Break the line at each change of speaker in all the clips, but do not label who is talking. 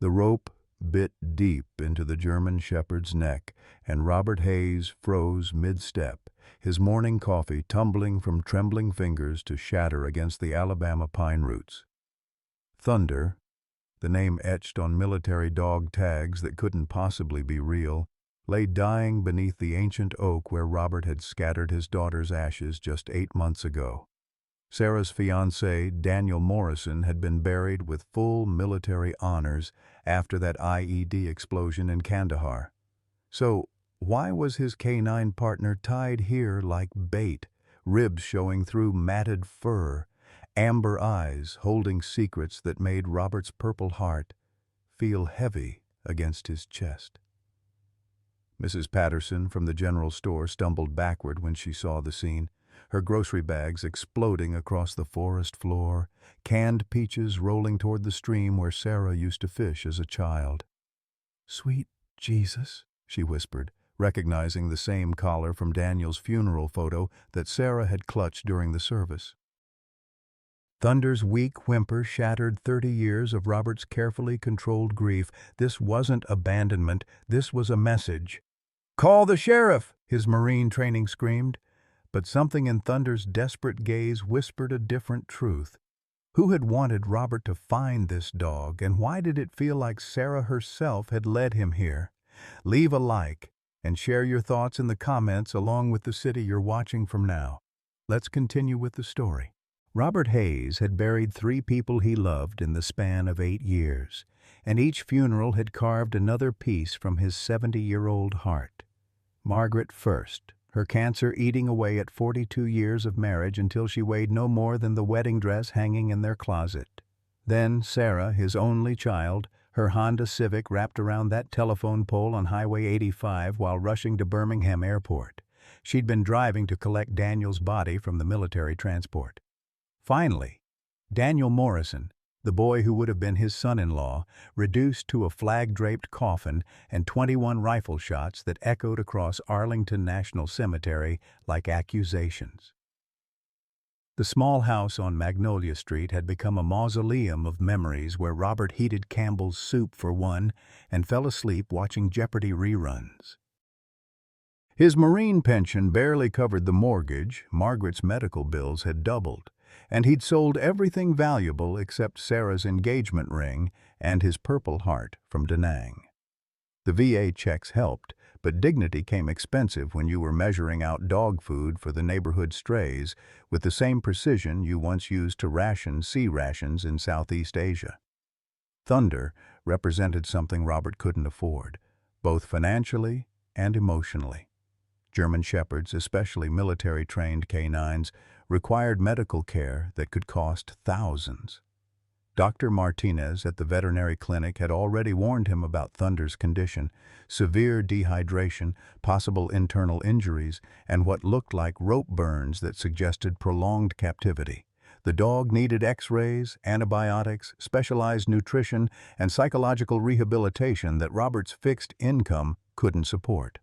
The rope bit deep into the German shepherd's neck, and Robert Hayes froze mid-step, his morning coffee tumbling from trembling fingers to shatter against the Alabama pine roots. Thunder, the name etched on military dog tags that couldn't possibly be real, lay dying beneath the ancient oak where Robert had scattered his daughter's ashes just 8 months ago. Sarah's fiancé, Daniel Morrison, had been buried with full military honors after that IED explosion in Kandahar. So, why was his canine partner tied here like bait, ribs showing through matted fur, amber eyes holding secrets that made Robert's purple heart feel heavy against his chest? Mrs. Patterson from the general store stumbled backward when she saw the scene, her grocery bags exploding across the forest floor, canned peaches rolling toward the stream where Sarah used to fish as a child. "Sweet Jesus," she whispered, recognizing the same collar from Daniel's funeral photo that Sarah had clutched during the service. Thunder's weak whimper shattered 30 years of Robert's carefully controlled grief. This wasn't abandonment, this was a message. "Call the sheriff!" his Marine training screamed. But something in Thunder's desperate gaze whispered a different truth. Who had wanted Robert to find this dog, and why did it feel like Sarah herself had led him here? Leave a like and share your thoughts in the comments along with the city you're watching from now. Let's continue with the story. Robert Hayes had buried 3 people he loved in the span of 8 years, and each funeral had carved another piece from his 70-year-old heart. Margaret first, her cancer eating away at 42 years of marriage until she weighed no more than the wedding dress hanging in their closet. Then Sarah, his only child, her Honda Civic wrapped around that telephone pole on Highway 85 while rushing to Birmingham Airport. She'd been driving to collect Daniel's body from the military transport. Finally, Daniel Morrison, the boy who would have been his son-in-law, reduced to a flag-draped coffin and 21 rifle shots that echoed across Arlington National Cemetery like accusations. The small house on Magnolia Street had become a mausoleum of memories where Robert heated Campbell's soup for one and fell asleep watching Jeopardy reruns. His Marine pension barely covered the mortgage, Margaret's medical bills had doubled, and he'd sold everything valuable except Sarah's engagement ring and his Purple Heart from Da Nang. The VA checks helped, but dignity came expensive when you were measuring out dog food for the neighborhood strays with the same precision you once used to ration sea rations in Southeast Asia. Thunder represented something Robert couldn't afford, both financially and emotionally. German shepherds, especially military-trained canines, required medical care that could cost thousands. Dr. Martinez at the veterinary clinic had already warned him about Thunder's condition: severe dehydration, possible internal injuries, and what looked like rope burns that suggested prolonged captivity. The dog needed X-rays, antibiotics, specialized nutrition, and psychological rehabilitation that Robert's fixed income couldn't support.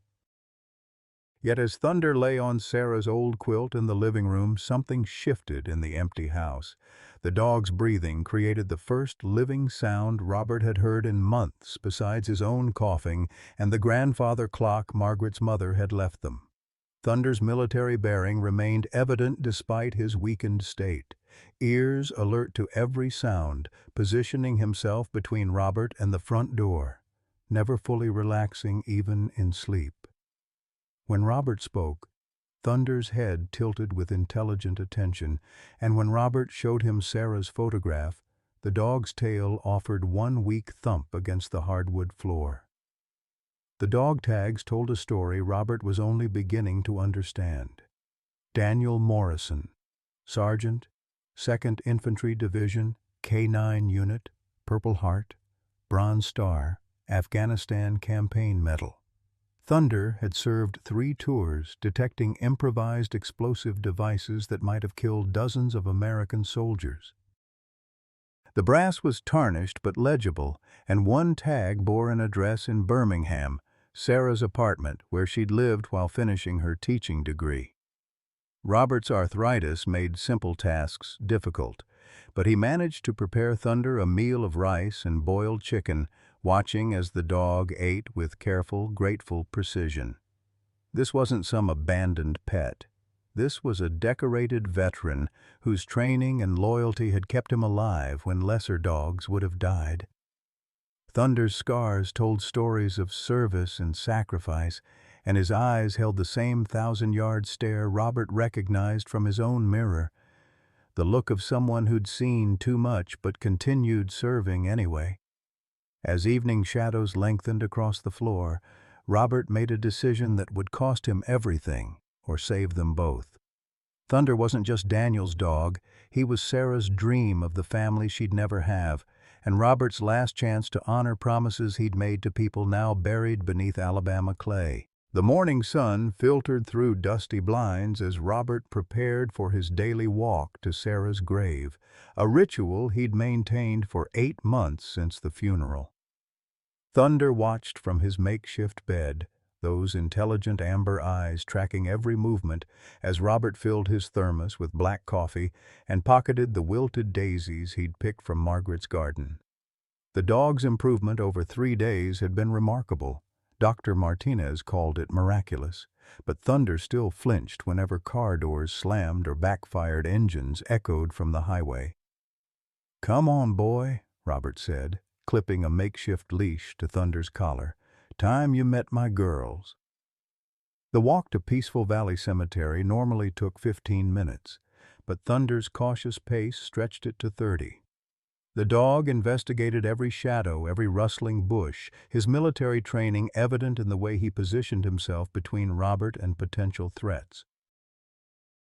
Yet as Thunder lay on Sarah's old quilt in the living room, something shifted in the empty house. The dog's breathing created the first living sound Robert had heard in months besides his own coughing and the grandfather clock Margaret's mother had left them. Thunder's military bearing remained evident despite his weakened state, ears alert to every sound, positioning himself between Robert and the front door, never fully relaxing even in sleep. When Robert spoke, Thunder's head tilted with intelligent attention, and when Robert showed him Sarah's photograph, the dog's tail offered one weak thump against the hardwood floor. The dog tags told a story Robert was only beginning to understand. Daniel Morrison, Sergeant, 2nd Infantry Division, K9 Unit, Purple Heart, Bronze Star, Afghanistan Campaign Medal. Thunder had served 3 tours detecting improvised explosive devices that might have killed dozens of American soldiers. The brass was tarnished but legible, and one tag bore an address in Birmingham, Sarah's apartment where she'd lived while finishing her teaching degree. Robert's arthritis made simple tasks difficult, but he managed to prepare Thunder a meal of rice and boiled chicken watching as the dog ate with careful, grateful precision. This wasn't some abandoned pet. This was a decorated veteran whose training and loyalty had kept him alive when lesser dogs would have died. Thunder's scars told stories of service and sacrifice, and his eyes held the same thousand-yard stare Robert recognized from his own mirror, the look of someone who'd seen too much but continued serving anyway. As evening shadows lengthened across the floor, Robert made a decision that would cost him everything, or save them both. Thunder wasn't just Daniel's dog, he was Sarah's dream of the family she'd never have, and Robert's last chance to honor promises he'd made to people now buried beneath Alabama clay. The morning sun filtered through dusty blinds as Robert prepared for his daily walk to Sarah's grave, a ritual he'd maintained for 8 months since the funeral. Thunder watched from his makeshift bed, those intelligent amber eyes tracking every movement as Robert filled his thermos with black coffee and pocketed the wilted daisies he'd picked from Margaret's garden. The dog's improvement over 3 days had been remarkable. Dr. Martinez called it miraculous, but Thunder still flinched whenever car doors slammed or backfired engines echoed from the highway. "Come on, boy," Robert said, clipping a makeshift leash to Thunder's collar. "Time you met my girls." The walk to Peaceful Valley Cemetery normally took 15 minutes, but Thunder's cautious pace stretched it to 30. The dog investigated every shadow, every rustling bush, his military training evident in the way he positioned himself between Robert and potential threats.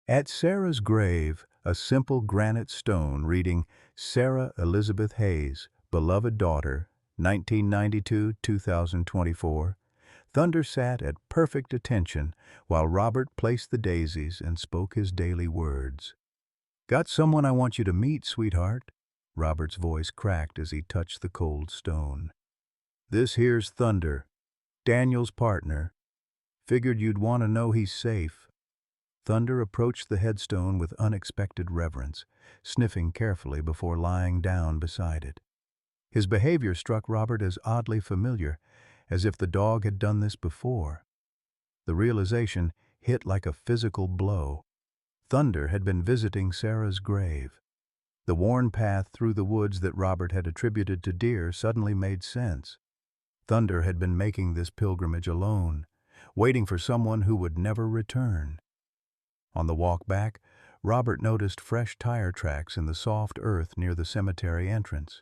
At Sarah's grave, a simple granite stone reading, "Sarah Elizabeth Hayes, beloved daughter, 1992-2024, Thunder sat at perfect attention while Robert placed the daisies and spoke his daily words. "Got someone I want you to meet, sweetheart." Robert's voice cracked as he touched the cold stone. "This here's Thunder, Daniel's partner. Figured you'd want to know he's safe." Thunder approached the headstone with unexpected reverence, sniffing carefully before lying down beside it. His behavior struck Robert as oddly familiar, as if the dog had done this before. The realization hit like a physical blow. Thunder had been visiting Sarah's grave. The worn path through the woods that Robert had attributed to deer suddenly made sense. Thunder had been making this pilgrimage alone, waiting for someone who would never return. On the walk back, Robert noticed fresh tire tracks in the soft earth near the cemetery entrance.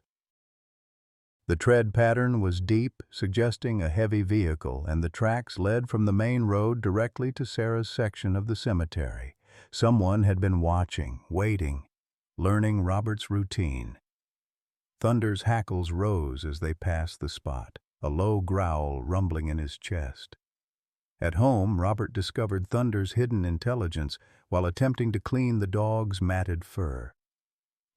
The tread pattern was deep, suggesting a heavy vehicle, and the tracks led from the main road directly to Sarah's section of the cemetery. Someone had been watching, waiting, learning Robert's routine. Thunder's hackles rose as they passed the spot, a low growl rumbling in his chest. At home, Robert discovered Thunder's hidden intelligence while attempting to clean the dog's matted fur.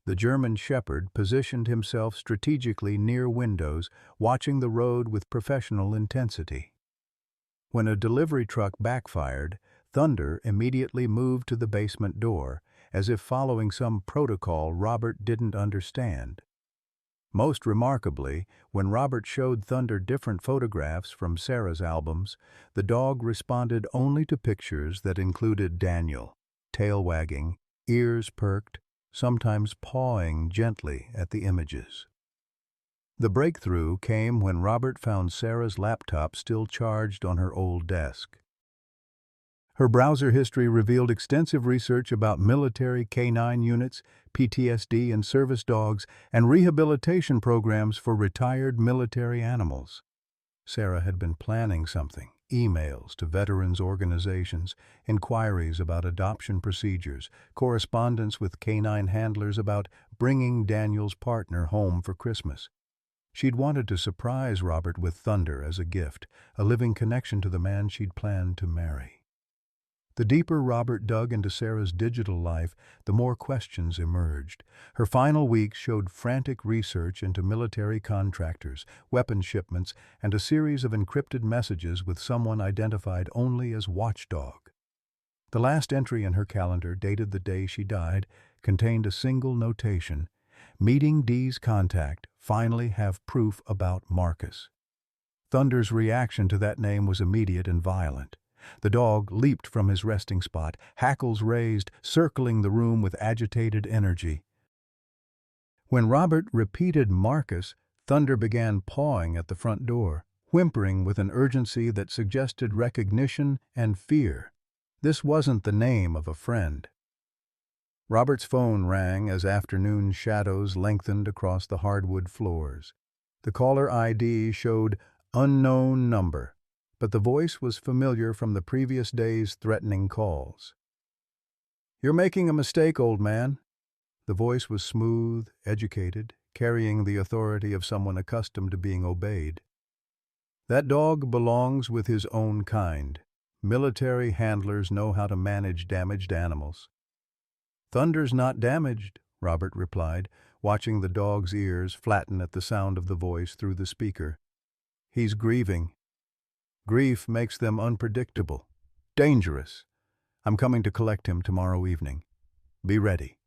The German Shepherd positioned himself strategically near windows, watching the road with professional intensity. When a delivery truck backfired, Thunder immediately moved to the basement door, as if following some protocol Robert didn't understand. Most remarkably, when Robert showed Thunder different photographs from Sarah's albums, the dog responded only to pictures that included Daniel, tail wagging, ears perked, sometimes pawing gently at the images. The breakthrough came when Robert found Sarah's laptop still charged on her old desk. Her browser history revealed extensive research about military K-9 units, PTSD and service dogs, and rehabilitation programs for retired military animals. Sarah had been planning something. Emails to veterans organizations, inquiries about adoption procedures, correspondence with K-9 handlers about bringing Daniel's partner home for Christmas. She'd wanted to surprise Robert with Thunder as a gift, a living connection to the man she'd planned to marry. The deeper Robert dug into Sarah's digital life, the more questions emerged. Her final weeks showed frantic research into military contractors, weapon shipments, and a series of encrypted messages with someone identified only as Watchdog. The last entry in her calendar, dated the day she died, contained a single notation: "Meeting D's contact, finally have proof about Marcus. Thunder's reaction to that name was immediate and violent. The dog leaped from his resting spot, hackles raised, circling the room with agitated energy. When Robert repeated Marcus, Thunder began pawing at the front door, whimpering with an urgency that suggested recognition and fear. This wasn't the name of a friend. Robert's phone rang as afternoon shadows lengthened across the hardwood floors. The caller ID showed unknown number, but the voice was familiar from the previous day's threatening calls. "You're making a mistake, old man." The voice was smooth, educated, carrying the authority of someone accustomed to being obeyed. "That dog belongs with his own kind. Military handlers know how to manage damaged animals." "Thunder's not damaged," Robert replied, watching the dog's ears flatten at the sound of the voice through the speaker. "He's grieving. Grief makes them unpredictable, dangerous. I'm coming to collect him tomorrow evening. Be ready."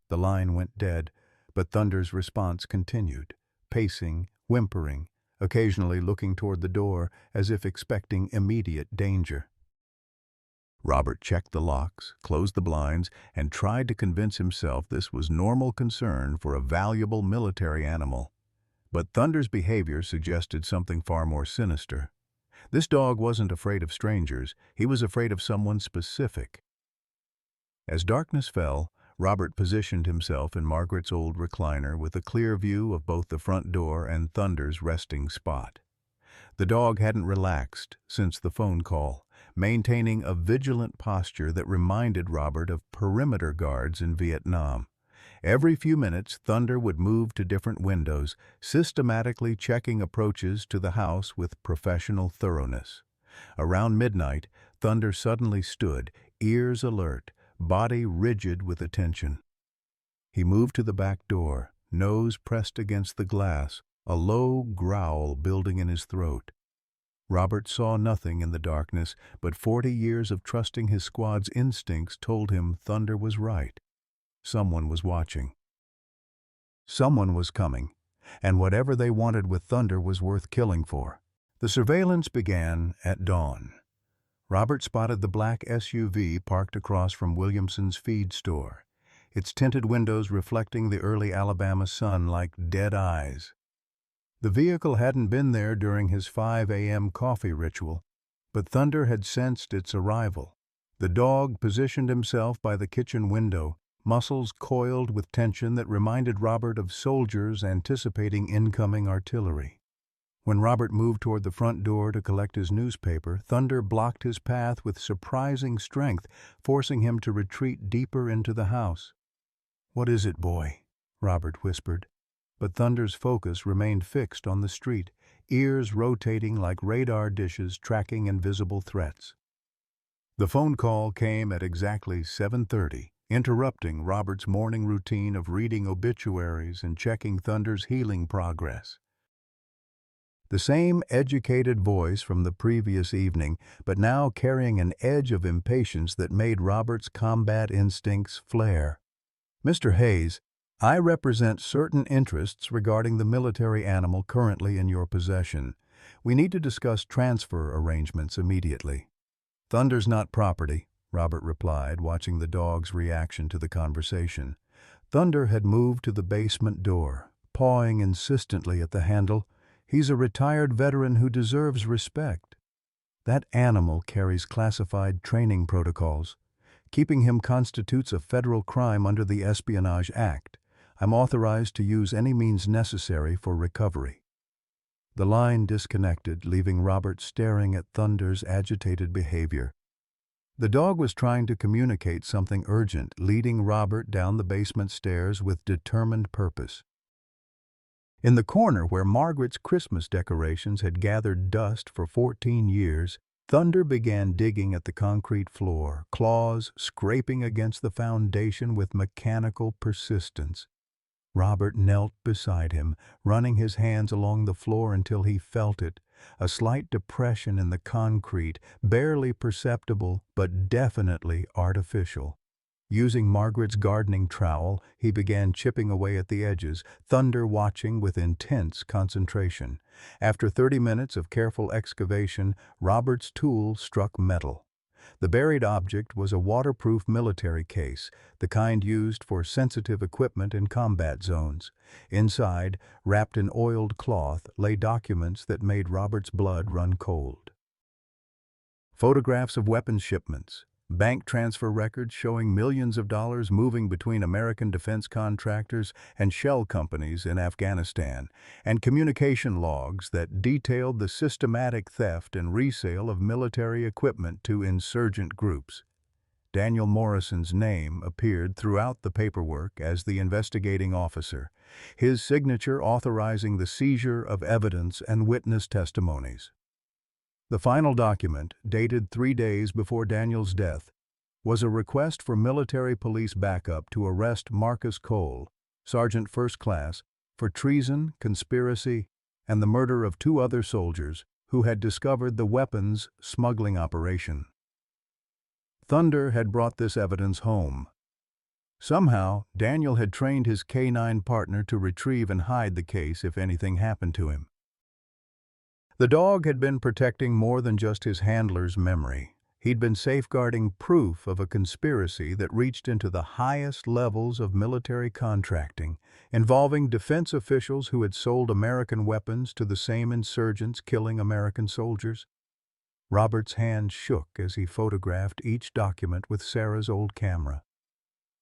The line went dead, but Thunder's response continued, pacing, whimpering, occasionally looking toward the door as if expecting immediate danger. Robert checked the locks, closed the blinds, and tried to convince himself this was normal concern for a valuable military animal. But Thunder's behavior suggested something far more sinister. This dog wasn't afraid of strangers, he was afraid of someone specific. As darkness fell, Robert positioned himself in Margaret's old recliner with a clear view of both the front door and Thunder's resting spot. The dog hadn't relaxed since the phone call, maintaining a vigilant posture that reminded Robert of perimeter guards in Vietnam. Every few minutes, Thunder would move to different windows, systematically checking approaches to the house with professional thoroughness. Around midnight, Thunder suddenly stood, ears alert, body rigid with attention. He moved to the back door, nose pressed against the glass, a low growl building in his throat. Robert saw nothing in the darkness, but 40 years of trusting his squad's instincts told him Thunder was right. Someone was watching. Someone was coming, and whatever they wanted with Thunder was worth killing for. The surveillance began at dawn. Robert spotted the black SUV parked across from Williamson's feed store, its tinted windows reflecting the early Alabama sun like dead eyes. The vehicle hadn't been there during his 5 a.m. coffee ritual, but Thunder had sensed its arrival. The dog positioned himself by the kitchen window, muscles coiled with tension that reminded Robert of soldiers anticipating incoming artillery. When Robert moved toward the front door to collect his newspaper, Thunder blocked his path with surprising strength, forcing him to retreat deeper into the house. "What is it, boy?" Robert whispered. But Thunder's focus remained fixed on the street, ears rotating like radar dishes tracking invisible threats. The phone call came at exactly 7:30, interrupting Robert's morning routine of reading obituaries and checking Thunder's healing progress. The same educated voice from the previous evening, but now carrying an edge of impatience that made Robert's combat instincts flare. "Mr. Hayes, I represent certain interests regarding the military animal currently in your possession. We need to discuss transfer arrangements immediately." "Thunder's not property," Robert replied, watching the dog's reaction to the conversation. Thunder had moved to the basement door, pawing insistently at the handle. "He's a retired veteran who deserves respect." "That animal carries classified training protocols. Keeping him constitutes a federal crime under the Espionage Act. I'm authorized to use any means necessary for recovery." The line disconnected, leaving Robert staring at Thunder's agitated behavior. The dog was trying to communicate something urgent, leading Robert down the basement stairs with determined purpose. In the corner where Margaret's Christmas decorations had gathered dust for 14 years, Thunder began digging at the concrete floor, claws scraping against the foundation with mechanical persistence. Robert knelt beside him, running his hands along the floor until he felt it, a slight depression in the concrete, barely perceptible but definitely artificial. Using Margaret's gardening trowel, he began chipping away at the edges, Thunder watching with intense concentration. After 30 minutes of careful excavation, Robert's tool struck metal. The buried object was a waterproof military case, the kind used for sensitive equipment in combat zones. Inside, wrapped in oiled cloth, lay documents that made Robert's blood run cold. Photographs of weapons shipments, bank transfer records showing millions of dollars moving between American defense contractors and shell companies in Afghanistan, and communication logs that detailed the systematic theft and resale of military equipment to insurgent groups. Daniel Morrison's name appeared throughout the paperwork as the investigating officer, his signature authorizing the seizure of evidence and witness testimonies. The final document, dated 3 days before Daniel's death, was a request for military police backup to arrest Marcus Cole, Sergeant First Class, for treason, conspiracy, and the murder of 2 other soldiers who had discovered the weapons smuggling operation. Thunder had brought this evidence home. Somehow, Daniel had trained his K-9 partner to retrieve and hide the case if anything happened to him. The dog had been protecting more than just his handler's memory. He'd been safeguarding proof of a conspiracy that reached into the highest levels of military contracting, involving defense officials who had sold American weapons to the same insurgents killing American soldiers. Robert's hand shook as he photographed each document with Sarah's old camera.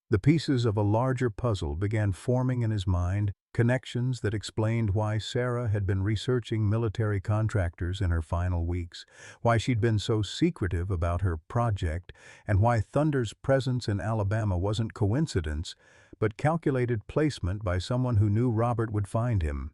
The pieces of a larger puzzle began forming in his mind, connections that explained why Sarah had been researching military contractors in her final weeks, why she'd been so secretive about her project, and why Thunder's presence in Alabama wasn't coincidence, but calculated placement by someone who knew Robert would find him.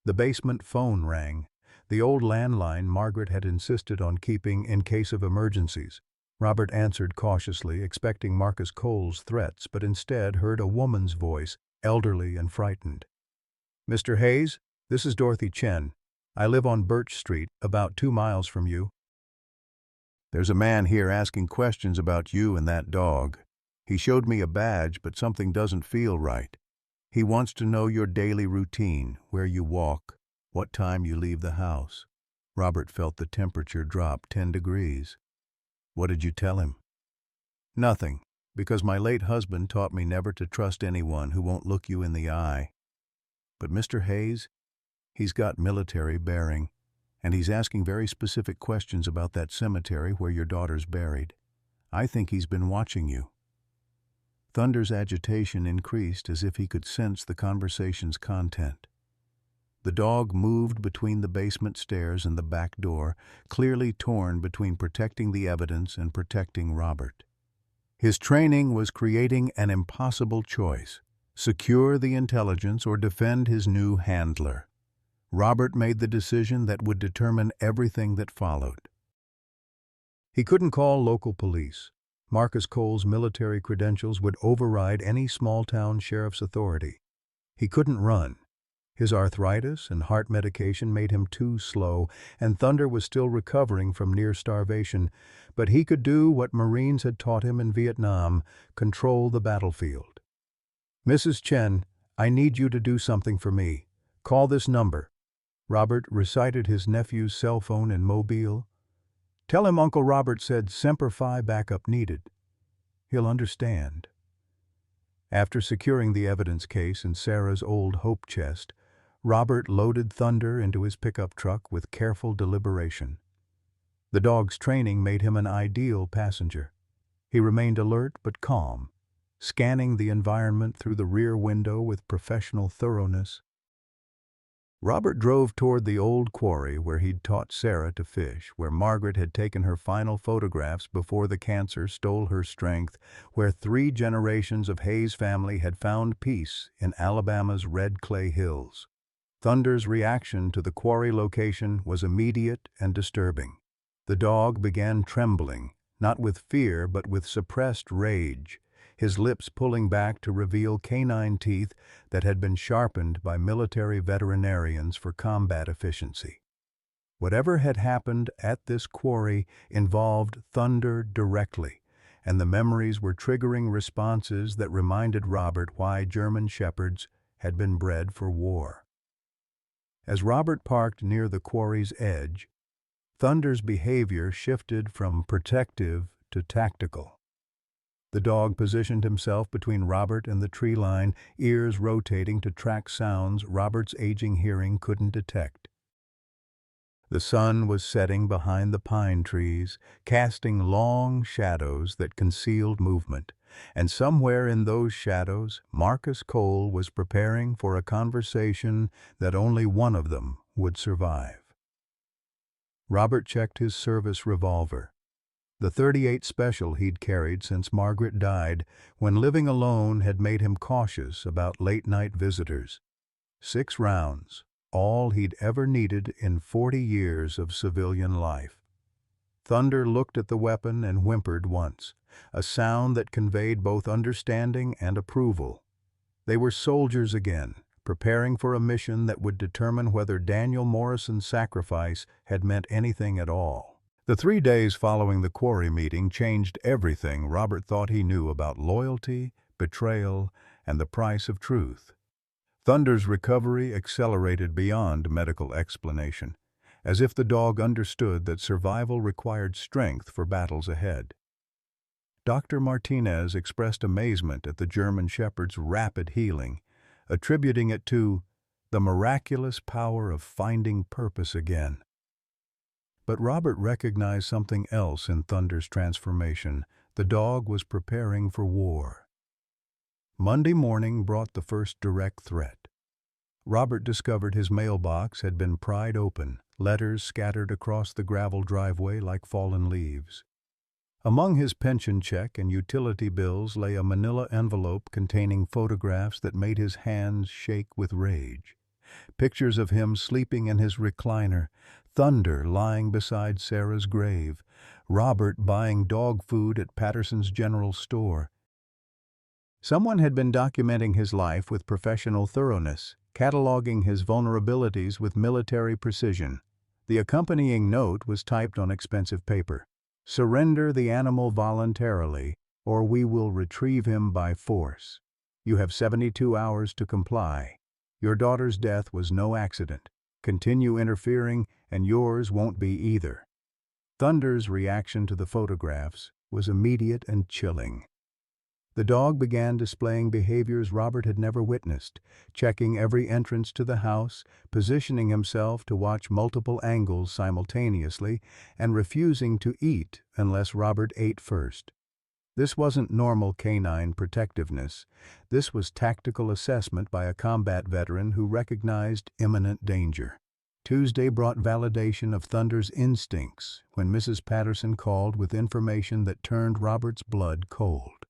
The basement phone rang, the old landline Margaret had insisted on keeping in case of emergencies. Robert answered cautiously, expecting Marcus Cole's threats, but instead heard a woman's voice, elderly and frightened. "Mr. Hayes, this is Dorothy Chen. I live on Birch Street, about 2 miles from you. There's a man here asking questions about you and that dog. He showed me a badge, but something doesn't feel right. He wants to know your daily routine, where you walk, what time you leave the house." Robert felt the temperature drop 10 degrees. "What did you tell him?" "Nothing, because my late husband taught me never to trust anyone who won't look you in the eye. But Mr. Hayes, he's got military bearing, and he's asking very specific questions about that cemetery where your daughter's buried. I think he's been watching you." Thunder's agitation increased as if he could sense the conversation's content. The dog moved between the basement stairs and the back door, clearly torn between protecting the evidence and protecting Robert. His training was creating an impossible choice: secure the intelligence or defend his new handler. Robert made the decision that would determine everything that followed. He couldn't call local police. Marcus Cole's military credentials would override any small-town sheriff's authority. He couldn't run. His arthritis and heart medication made him too slow, and Thunder was still recovering from near starvation, but he could do what Marines had taught him in Vietnam: control the battlefield. "Mrs. Chen, I need you to do something for me. Call this number." Robert recited his nephew's cell phone in Mobile. "Tell him Uncle Robert said Semper Fi backup needed. He'll understand." After securing the evidence case in Sarah's old hope chest, Robert loaded Thunder into his pickup truck with careful deliberation. The dog's training made him an ideal passenger. He remained alert but calm, scanning the environment through the rear window with professional thoroughness. Robert drove toward the old quarry where he'd taught Sarah to fish, where Margaret had taken her final photographs before the cancer stole her strength, where 3 generations of Hayes family had found peace in Alabama's red clay hills. Thunder's reaction to the quarry location was immediate and disturbing. The dog began trembling, not with fear but with suppressed rage, his lips pulling back to reveal canine teeth that had been sharpened by military veterinarians for combat efficiency. Whatever had happened at this quarry involved Thunder directly, and the memories were triggering responses that reminded Robert why German Shepherds had been bred for war. As Robert parked near the quarry's edge, Thunder's behavior shifted from protective to tactical. The dog positioned himself between Robert and the tree line, ears rotating to track sounds Robert's aging hearing couldn't detect. The sun was setting behind the pine trees, casting long shadows that concealed movement, and somewhere in those shadows, Marcus Cole was preparing for a conversation that only one of them would survive. Robert checked his service revolver, the .38 Special he'd carried since Margaret died, when living alone had made him cautious about late-night visitors. 6 rounds, all he'd ever needed in 40 years of civilian life. Thunder looked at the weapon and whimpered once, a sound that conveyed both understanding and approval. They were soldiers again, preparing for a mission that would determine whether Daniel Morrison's sacrifice had meant anything at all. The 3 days following the quarry meeting changed everything Robert thought he knew about loyalty, betrayal, and the price of truth. Thunder's recovery accelerated beyond medical explanation, as if the dog understood that survival required strength for battles ahead. Dr. Martinez expressed amazement at the German Shepherd's rapid healing, attributing it to the miraculous power of finding purpose again. But Robert recognized something else in Thunder's transformation. The dog was preparing for war. Monday morning brought the first direct threat. Robert discovered his mailbox had been pried open, letters scattered across the gravel driveway like fallen leaves. Among his pension check and utility bills lay a manila envelope containing photographs that made his hands shake with rage. Pictures of him sleeping in his recliner, Thunder lying beside Sarah's grave, Robert buying dog food at Patterson's General Store. Someone had been documenting his life with professional thoroughness, cataloging his vulnerabilities with military precision. The accompanying note was typed on expensive paper. "Surrender the animal voluntarily, or we will retrieve him by force. You have 72 hours to comply. Your daughter's death was no accident. Continue interfering, and yours won't be either." Thunder's reaction to the photographs was immediate and chilling. The dog began displaying behaviors Robert had never witnessed, checking every entrance to the house, positioning himself to watch multiple angles simultaneously, and refusing to eat unless Robert ate first. This wasn't normal canine protectiveness. This was tactical assessment by a combat veteran who recognized imminent danger. Tuesday brought validation of Thunder's instincts when Mrs. Patterson called with information that turned Robert's blood cold.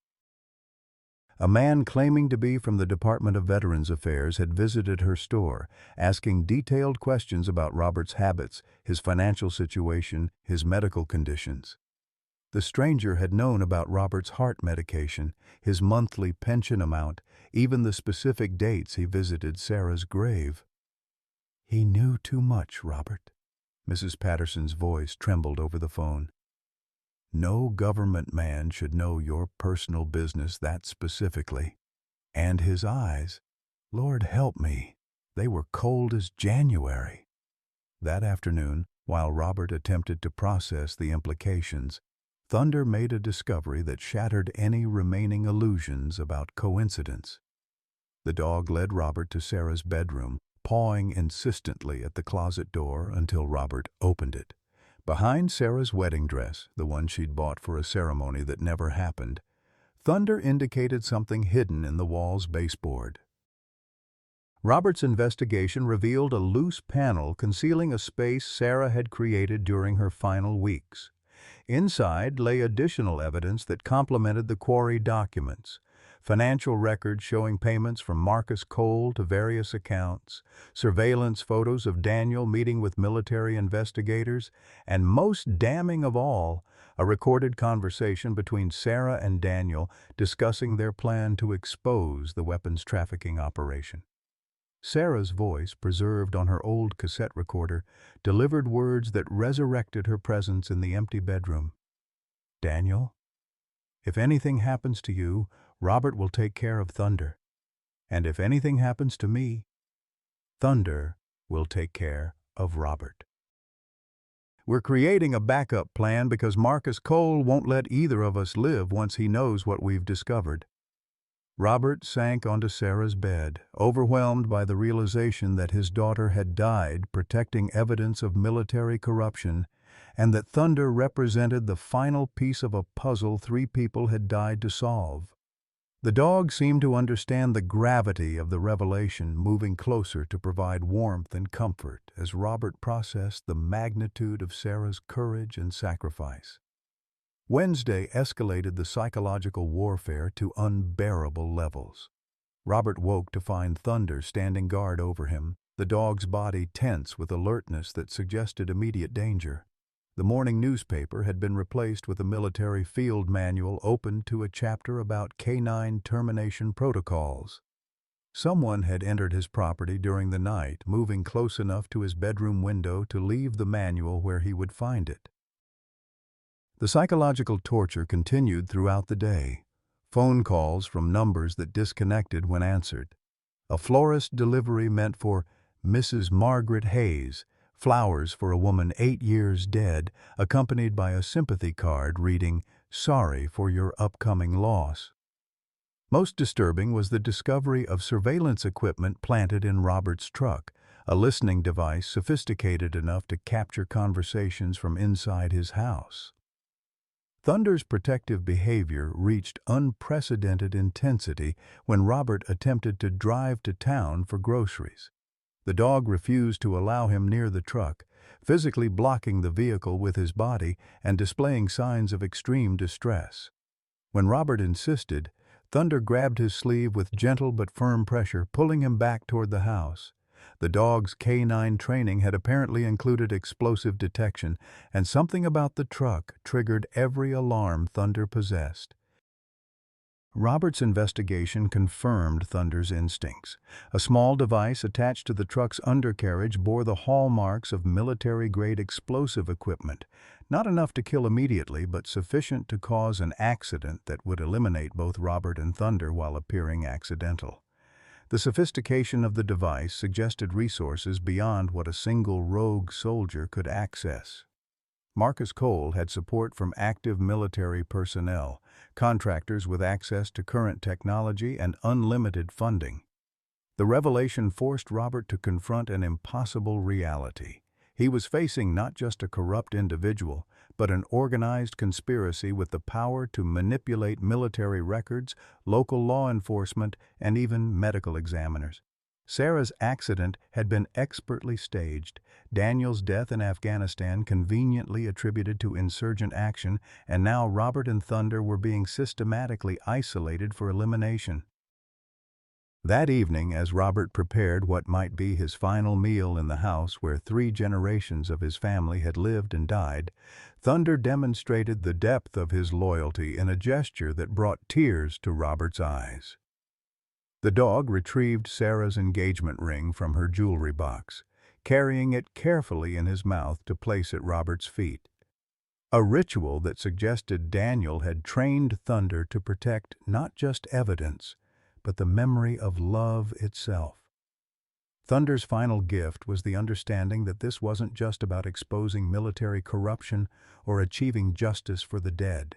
A man claiming to be from the Department of Veterans Affairs had visited her store, asking detailed questions about Robert's habits, his financial situation, his medical conditions. The stranger had known about Robert's heart medication, his monthly pension amount, even the specific dates he visited Sarah's grave. "He knew too much, Robert." Mrs. Patterson's voice trembled over the phone. "No government man should know your personal business that specifically." And his eyes, Lord help me, they were cold as January. That afternoon, while Robert attempted to process the implications, Thunder made a discovery that shattered any remaining illusions about coincidence. The dog led Robert to Sarah's bedroom, pawing insistently at the closet door until Robert opened it. Behind Sarah's wedding dress, the one she'd bought for a ceremony that never happened, Thunder indicated something hidden in the wall's baseboard. Robert's investigation revealed a loose panel concealing a space Sarah had created during her final weeks. Inside lay additional evidence that complemented the quarry documents: financial records showing payments from Marcus Cole to various accounts, surveillance photos of Daniel meeting with military investigators, and most damning of all, a recorded conversation between Sarah and Daniel discussing their plan to expose the weapons trafficking operation. Sarah's voice, preserved on her old cassette recorder, delivered words that resurrected her presence in the empty bedroom. "Daniel?" If anything happens to you, Robert will take care of Thunder. And if anything happens to me, Thunder will take care of Robert. We're creating a backup plan because Marcus Cole won't let either of us live once he knows what we've discovered. Robert sank onto Sarah's bed, overwhelmed by the realization that his daughter had died protecting evidence of military corruption, and that Thunder represented the final piece of a puzzle three people had died to solve. The dog seemed to understand the gravity of the revelation, moving closer to provide warmth and comfort as Robert processed the magnitude of Sarah's courage and sacrifice. Wednesday escalated the psychological warfare to unbearable levels. Robert woke to find Thunder standing guard over him, the dog's body tense with alertness that suggested immediate danger. The morning newspaper had been replaced with a military field manual opened to a chapter about canine termination protocols. Someone had entered his property during the night, moving close enough to his bedroom window to leave the manual where he would find it. The psychological torture continued throughout the day. Phone calls from numbers that disconnected when answered. A florist delivery meant for Mrs. Margaret Hayes, flowers for a woman 8 years dead, accompanied by a sympathy card reading, "Sorry for your upcoming loss." Most disturbing was the discovery of surveillance equipment planted in Robert's truck, a listening device sophisticated enough to capture conversations from inside his house. Thunder's protective behavior reached unprecedented intensity when Robert attempted to drive to town for groceries. The dog refused to allow him near the truck, physically blocking the vehicle with his body and displaying signs of extreme distress. When Robert insisted, Thunder grabbed his sleeve with gentle but firm pressure, pulling him back toward the house. The dog's canine training had apparently included explosive detection, and something about the truck triggered every alarm Thunder possessed. Robert's investigation confirmed Thunder's instincts. A small device attached to the truck's undercarriage bore the hallmarks of military-grade explosive equipment, not enough to kill immediately, but sufficient to cause an accident that would eliminate both Robert and Thunder while appearing accidental. The sophistication of the device suggested resources beyond what a single rogue soldier could access. Marcus Cole had support from active military personnel, contractors with access to current technology and unlimited funding. The revelation forced Robert to confront an impossible reality. He was facing not just a corrupt individual, but an organized conspiracy with the power to manipulate military records, local law enforcement, and even medical examiners. Sarah's accident had been expertly staged, Daniel's death in Afghanistan conveniently attributed to insurgent action, and now Robert and Thunder were being systematically isolated for elimination. That evening, as Robert prepared what might be his final meal in the house where 3 generations of his family had lived and died, Thunder demonstrated the depth of his loyalty in a gesture that brought tears to Robert's eyes. The dog retrieved Sarah's engagement ring from her jewelry box, carrying it carefully in his mouth to place at Robert's feet. A ritual that suggested Daniel had trained Thunder to protect not just evidence, but the memory of love itself. Thunder's final gift was the understanding that this wasn't just about exposing military corruption or achieving justice for the dead.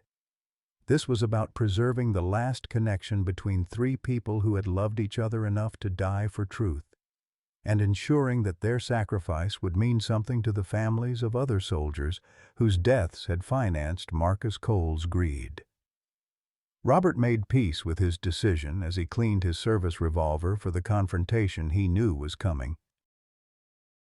This was about preserving the last connection between 3 people who had loved each other enough to die for truth, and ensuring that their sacrifice would mean something to the families of other soldiers whose deaths had financed Marcus Cole's greed. Robert made peace with his decision as he cleaned his service revolver for the confrontation he knew was coming.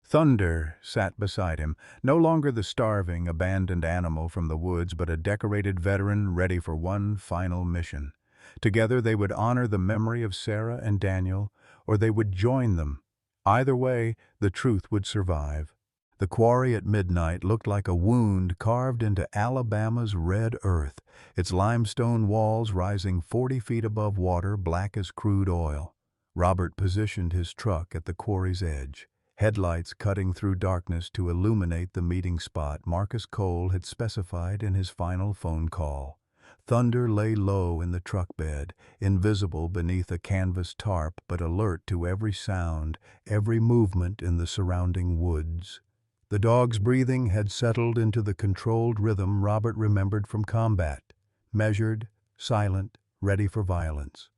Thunder sat beside him, no longer the starving, abandoned animal from the woods, but a decorated veteran ready for one final mission. Together they would honor the memory of Sarah and Daniel, or they would join them. Either way, the truth would survive. The quarry at midnight looked like a wound carved into Alabama's red earth, its limestone walls rising 40 feet above water, black as crude oil. Robert positioned his truck at the quarry's edge, headlights cutting through darkness to illuminate the meeting spot Marcus Cole had specified in his final phone call. Thunder lay low in the truck bed, invisible beneath a canvas tarp but alert to every sound, every movement in the surrounding woods. The dog's breathing had settled into the controlled rhythm Robert remembered from combat, measured, silent, ready for violence.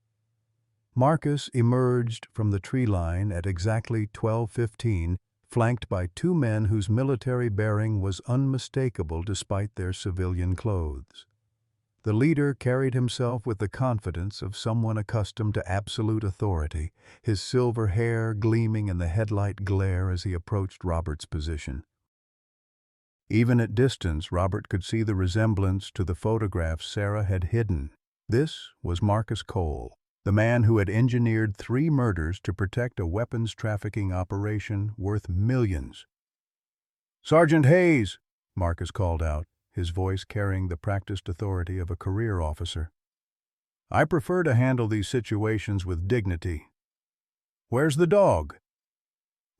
Marcus emerged from the tree line at exactly 12:15, flanked by two men whose military bearing was unmistakable despite their civilian clothes. The leader carried himself with the confidence of someone accustomed to absolute authority, his silver hair gleaming in the headlight glare as he approached Robert's position. Even at distance, Robert could see the resemblance to the photograph Sarah had hidden. This was Marcus Cole, the man who had engineered 3 murders to protect a weapons trafficking operation worth millions. "Sergeant Hayes," Marcus called out, his voice carrying the practiced authority of a career officer. "I prefer to handle these situations with dignity. Where's the dog?"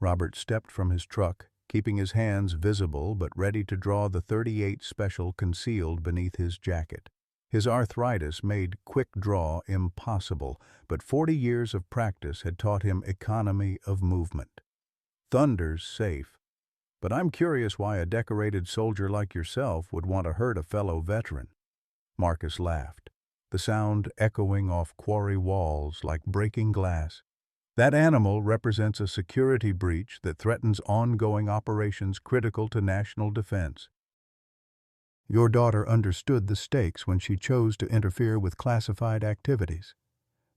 Robert stepped from his truck, keeping his hands visible but ready to draw the .38 Special concealed beneath his jacket. His arthritis made quick draw impossible, but 40 years of practice had taught him economy of movement. "Thunder's safe. But I'm curious why a decorated soldier like yourself would want to hurt a fellow veteran." Marcus laughed, the sound echoing off quarry walls like breaking glass. "That animal represents a security breach that threatens ongoing operations critical to national defense. Your daughter understood the stakes when she chose to interfere with classified activities."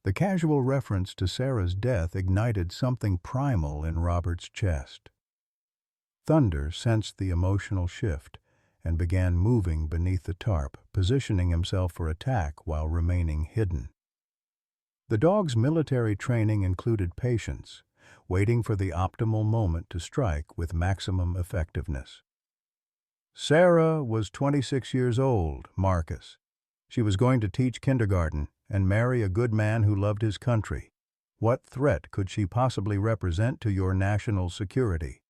The casual reference to Sarah's death ignited something primal in Robert's chest. Thunder sensed the emotional shift and began moving beneath the tarp, positioning himself for attack while remaining hidden. The dog's military training included patience, waiting for the optimal moment to strike with maximum effectiveness. Sarah was 26 years old, Marcus. She was going to teach kindergarten and marry a good man who loved his country. What threat could she possibly represent to your national security?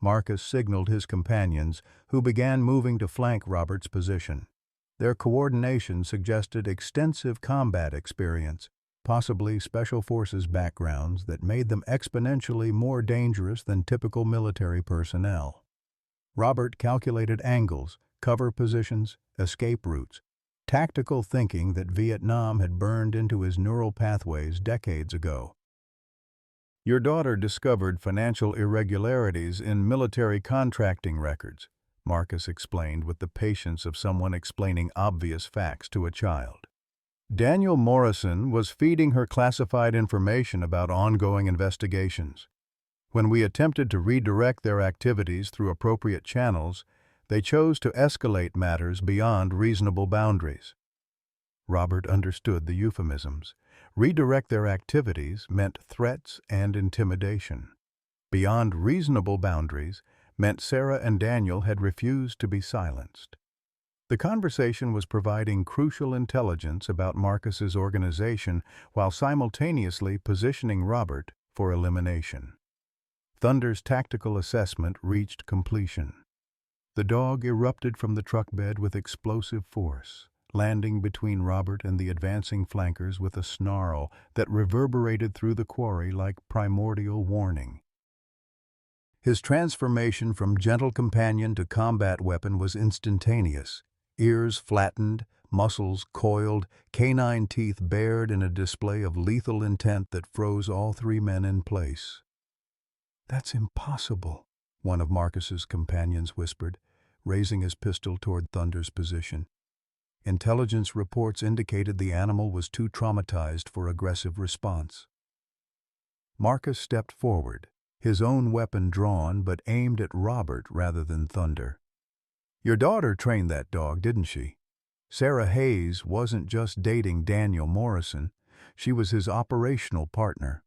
Marcus signaled his companions, who began moving to flank Robert's position. Their coordination suggested extensive combat experience, possibly special forces backgrounds that made them exponentially more dangerous than typical military personnel. Robert calculated angles, cover positions, escape routes, tactical thinking that Vietnam had burned into his neural pathways decades ago. "Your daughter discovered financial irregularities in military contracting records," Marcus explained with the patience of someone explaining obvious facts to a child. "Daniel Morrison was feeding her classified information about ongoing investigations. When we attempted to redirect their activities through appropriate channels, they chose to escalate matters beyond reasonable boundaries." Robert understood the euphemisms. Redirect their activities meant threats and intimidation. Beyond reasonable boundaries meant Sarah and Daniel had refused to be silenced. The conversation was providing crucial intelligence about Marcus's organization while simultaneously positioning Robert for elimination. Thunder's tactical assessment reached completion. The dog erupted from the truck bed with explosive force, landing between Robert and the advancing flankers with a snarl that reverberated through the quarry like primordial warning. His transformation from gentle companion to combat weapon was instantaneous. Ears flattened, muscles coiled, canine teeth bared in a display of lethal intent that froze all 3 men in place. "That's impossible," one of Marcus's companions whispered, raising his pistol toward Thunder's position. Intelligence reports indicated the animal was too traumatized for aggressive response. Marcus stepped forward, his own weapon drawn but aimed at Robert rather than Thunder. "Your daughter trained that dog, didn't she? Sarah Hayes wasn't just dating Daniel Morrison, she was his operational partner.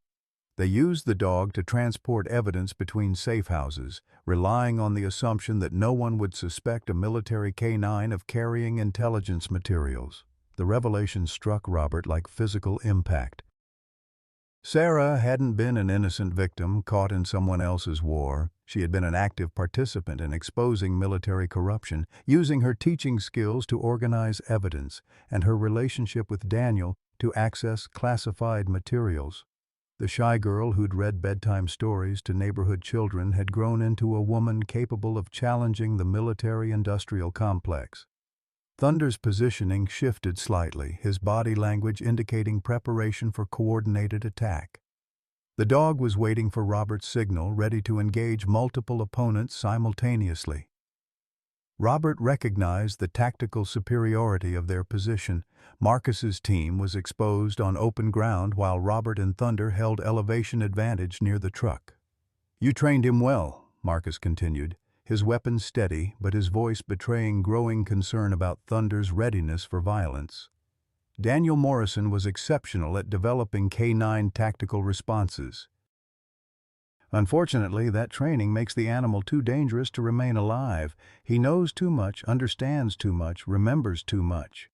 They used the dog to transport evidence between safe houses, relying on the assumption that no one would suspect a military canine of carrying intelligence materials." The revelation struck Robert like physical impact. Sarah hadn't been an innocent victim caught in someone else's war. She had been an active participant in exposing military corruption, using her teaching skills to organize evidence, and her relationship with Daniel to access classified materials. The shy girl who'd read bedtime stories to neighborhood children had grown into a woman capable of challenging the military-industrial complex. Thunder's positioning shifted slightly, his body language indicating preparation for coordinated attack. The dog was waiting for Robert's signal, ready to engage multiple opponents simultaneously. Robert recognized the tactical superiority of their position. Marcus's team was exposed on open ground while Robert and Thunder held elevation advantage near the truck. "You trained him well," Marcus continued, his weapon steady but his voice betraying growing concern about Thunder's readiness for violence. Daniel Morrison was exceptional at developing K9 tactical responses. Unfortunately, that training makes the animal too dangerous to remain alive. He knows too much, understands too much, remembers too much.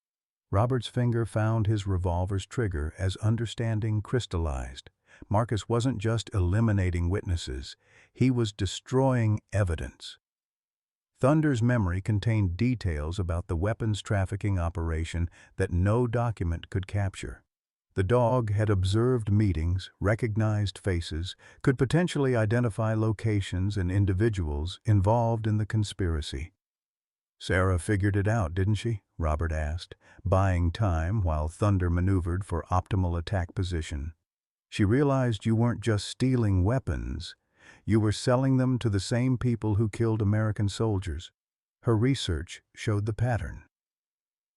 Robert's finger found his revolver's trigger as understanding crystallized. Marcus wasn't just eliminating witnesses, he was destroying evidence. Thunder's memory contained details about the weapons trafficking operation that no document could capture. The dog had observed meetings, recognized faces, could potentially identify locations and individuals involved in the conspiracy. "Sarah figured it out, didn't she?" Robert asked, buying time while Thunder maneuvered for optimal attack position. "She realized you weren't just stealing weapons. You were selling them to the same people who killed American soldiers. Her research showed the pattern."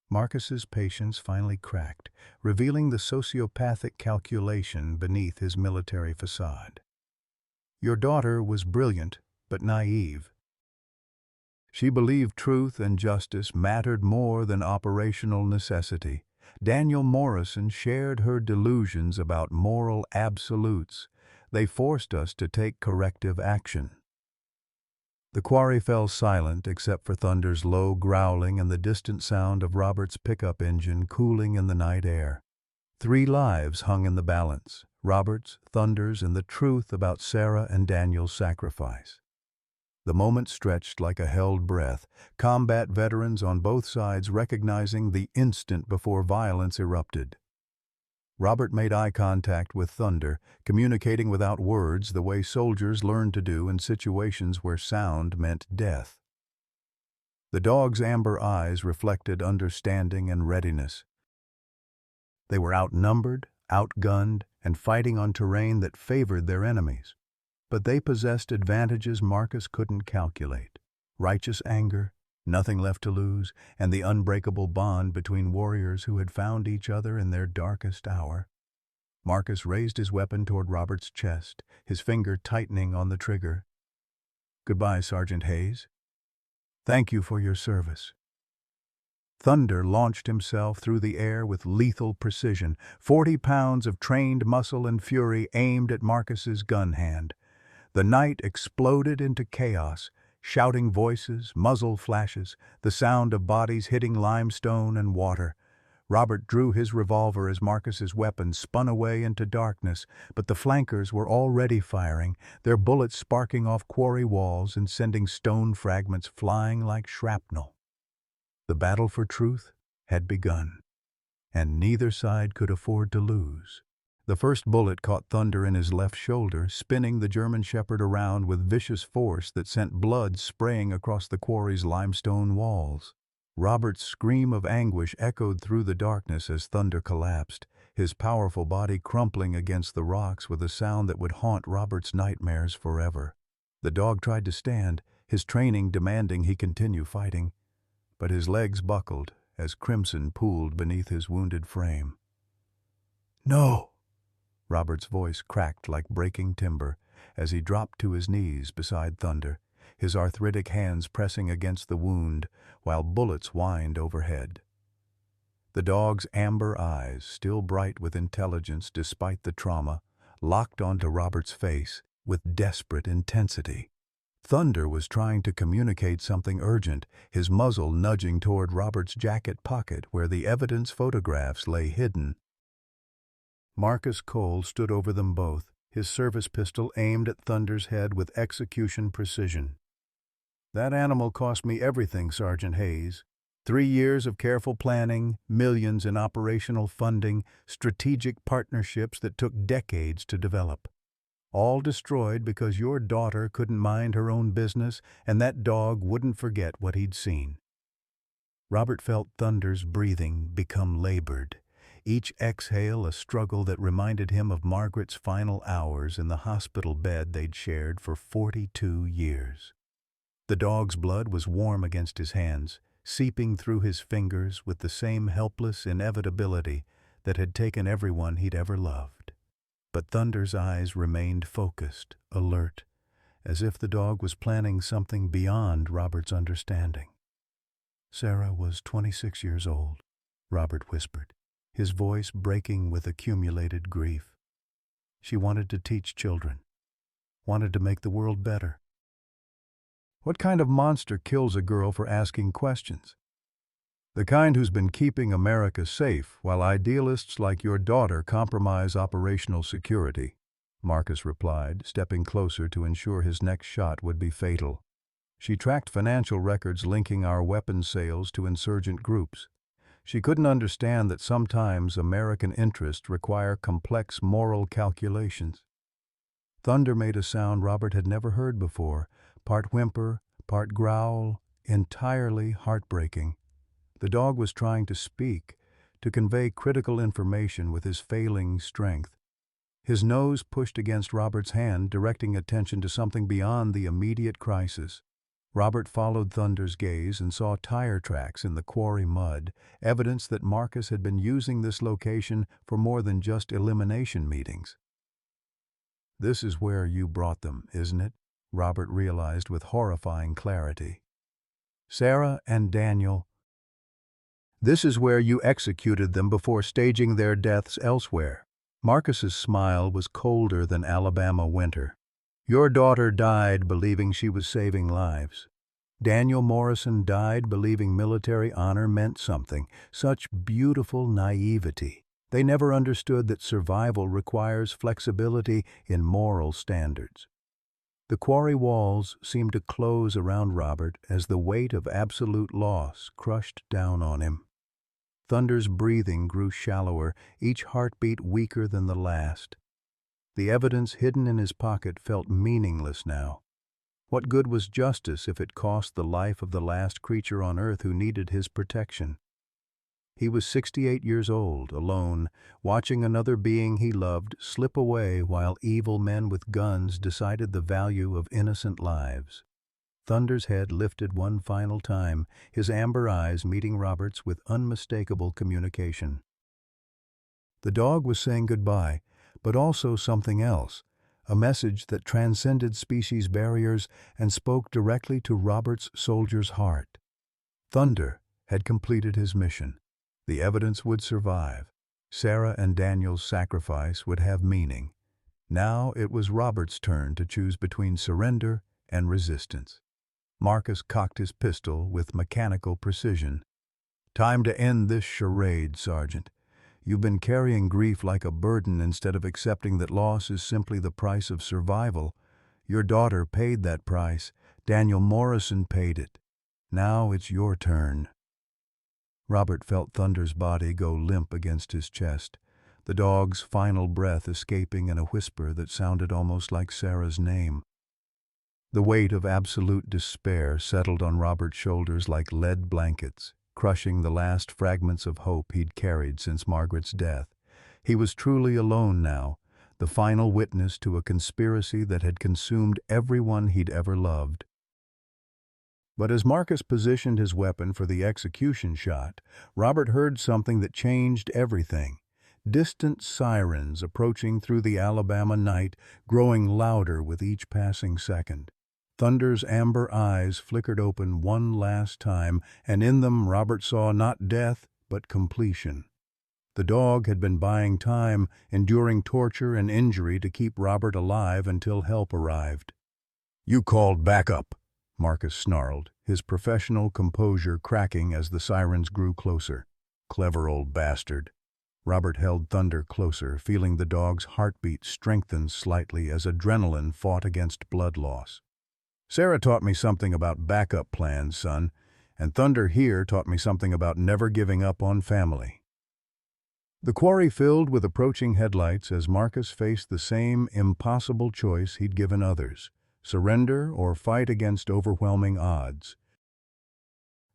Marcus's patience finally cracked, revealing the sociopathic calculation beneath his military facade. "Your daughter was brilliant, but naive. She believed truth and justice mattered more than operational necessity. Daniel Morrison shared her delusions about moral absolutes. They forced us to take corrective action." The quarry fell silent except for Thunder's low growling and the distant sound of Robert's pickup engine cooling in the night air. 3 lives hung in the balance: Robert's, Thunder's, and the truth about Sarah and Daniel's sacrifice. The moment stretched like a held breath, combat veterans on both sides recognizing the instant before violence erupted. Robert made eye contact with Thunder, communicating without words the way soldiers learned to do in situations where sound meant death. The dog's amber eyes reflected understanding and readiness. They were outnumbered, outgunned, and fighting on terrain that favored their enemies. But they possessed advantages Marcus couldn't calculate: righteous anger, nothing left to lose, and the unbreakable bond between warriors who had found each other in their darkest hour. Marcus raised his weapon toward Robert's chest, his finger tightening on the trigger. "Goodbye, Sergeant Hayes. Thank you for your service." Thunder launched himself through the air with lethal precision, 40 pounds of trained muscle and fury aimed at Marcus's gun hand. The night exploded into chaos, shouting voices, muzzle flashes, the sound of bodies hitting limestone and water. Robert drew his revolver as Marcus's weapon spun away into darkness, but the flankers were already firing, their bullets sparking off quarry walls and sending stone fragments flying like shrapnel. The battle for truth had begun, and neither side could afford to lose. The first bullet caught Thunder in his left shoulder, spinning the German Shepherd around with vicious force that sent blood spraying across the quarry's limestone walls. Robert's scream of anguish echoed through the darkness as Thunder collapsed, his powerful body crumpling against the rocks with a sound that would haunt Robert's nightmares forever. The dog tried to stand, his training demanding he continue fighting, but his legs buckled as crimson pooled beneath his wounded frame. "No!" Robert's voice cracked like breaking timber as he dropped to his knees beside Thunder, his arthritic hands pressing against the wound while bullets whined overhead. The dog's amber eyes, still bright with intelligence despite the trauma, locked onto Robert's face with desperate intensity. Thunder was trying to communicate something urgent, his muzzle nudging toward Robert's jacket pocket where the evidence photographs lay hidden. Marcus Cole stood over them both, his service pistol aimed at Thunder's head with execution precision. "That animal cost me everything, Sergeant Hayes. 3 years of careful planning, millions in operational funding, strategic partnerships that took decades to develop. All destroyed because your daughter couldn't mind her own business and that dog wouldn't forget what he'd seen." Robert felt Thunder's breathing become labored, each exhale a struggle that reminded him of Margaret's final hours in the hospital bed they'd shared for 42 years. The dog's blood was warm against his hands, seeping through his fingers with the same helpless inevitability that had taken everyone he'd ever loved. But Thunder's eyes remained focused, alert, as if the dog was planning something beyond Robert's understanding. "Sarah was 26 years old," Robert whispered, his voice breaking with accumulated grief. "She wanted to teach children, wanted to make the world better." "What kind of monster kills a girl for asking questions?" "The kind who's been keeping America safe while idealists like your daughter compromise operational security," Marcus replied, stepping closer to ensure his next shot would be fatal. "She tracked financial records linking our weapons sales to insurgent groups. She couldn't understand that sometimes American interests require complex moral calculations." Thunder made a sound Robert had never heard before, part whimper, part growl, entirely heartbreaking. The dog was trying to speak, to convey critical information with his failing strength. His nose pushed against Robert's hand, directing attention to something beyond the immediate crisis. Robert followed Thunder's gaze and saw tire tracks in the quarry mud, evidence that Marcus had been using this location for more than just elimination meetings. "This is where you brought them, isn't it?" Robert realized with horrifying clarity. "Sarah and Daniel. This is where you executed them before staging their deaths elsewhere." Marcus's smile was colder than Alabama winter. "Your daughter died believing she was saving lives. Daniel Morrison died believing military honor meant something. Such beautiful naivety. They never understood that survival requires flexibility in moral standards." The quarry walls seemed to close around Robert as the weight of absolute loss crushed down on him. Thunder's breathing grew shallower, each heartbeat weaker than the last. The evidence hidden in his pocket felt meaningless now. What good was justice if it cost the life of the last creature on earth who needed his protection? He was 68 years old, alone, watching another being he loved slip away while evil men with guns decided the value of innocent lives. Thunder's head lifted one final time, his amber eyes meeting Robert's with unmistakable communication. The dog was saying goodbye, but also something else, a message that transcended species barriers and spoke directly to Robert's soldier's heart. Thunder had completed his mission. The evidence would survive. Sarah and Daniel's sacrifice would have meaning. Now it was Robert's turn to choose between surrender and resistance. Marcus cocked his pistol with mechanical precision. "Time to end this charade, Sergeant. You've been carrying grief like a burden instead of accepting that loss is simply the price of survival. Your daughter paid that price. Daniel Morrison paid it. Now it's your turn." Robert felt Thunder's body go limp against his chest, the dog's final breath escaping in a whisper that sounded almost like Sarah's name. The weight of absolute despair settled on Robert's shoulders like lead blankets, crushing the last fragments of hope he'd carried since Margaret's death. He was truly alone now, the final witness to a conspiracy that had consumed everyone he'd ever loved. But as Marcus positioned his weapon for the execution shot, Robert heard something that changed everything. Distant sirens approaching through the Alabama night, growing louder with each passing second. Thunder's amber eyes flickered open one last time, and in them Robert saw not death, but completion. The dog had been buying time, enduring torture and injury to keep Robert alive until help arrived. "You called backup," Marcus snarled, his professional composure cracking as the sirens grew closer. "Clever old bastard." Robert held Thunder closer, feeling the dog's heartbeat strengthen slightly as adrenaline fought against blood loss. "Sarah taught me something about backup plans, son, and Thunder here taught me something about never giving up on family." The quarry filled with approaching headlights as Marcus faced the same impossible choice he'd given others: surrender or fight against overwhelming odds.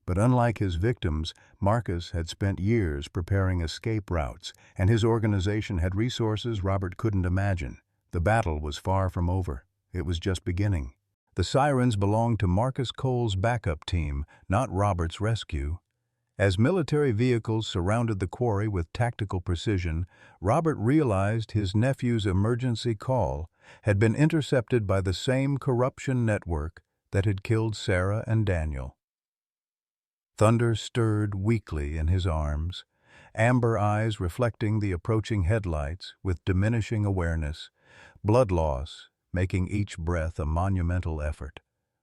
But unlike his victims, Marcus had spent years preparing escape routes, and his organization had resources Robert couldn't imagine. The battle was far from over. It was just beginning. The sirens belonged to Marcus Cole's backup team, not Robert's rescue. As military vehicles surrounded the quarry with tactical precision, Robert realized his nephew's emergency call had been intercepted by the same corruption network that had killed Sarah and Daniel. Thunder stirred weakly in his arms, amber eyes reflecting the approaching headlights with diminishing awareness, blood loss making each breath a monumental effort.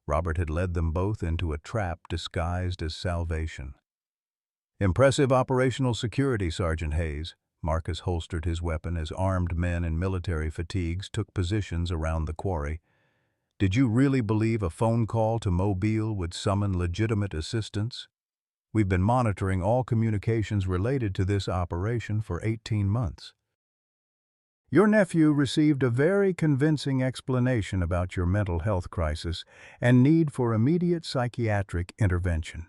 Robert had led them both into a trap disguised as salvation. "Impressive operational security, Sergeant Hayes." Marcus holstered his weapon as armed men in military fatigues took positions around the quarry. "Did you really believe a phone call to Mobile would summon legitimate assistance? We've been monitoring all communications related to this operation for 18 months. Your nephew received a very convincing explanation about your mental health crisis and need for immediate psychiatric intervention."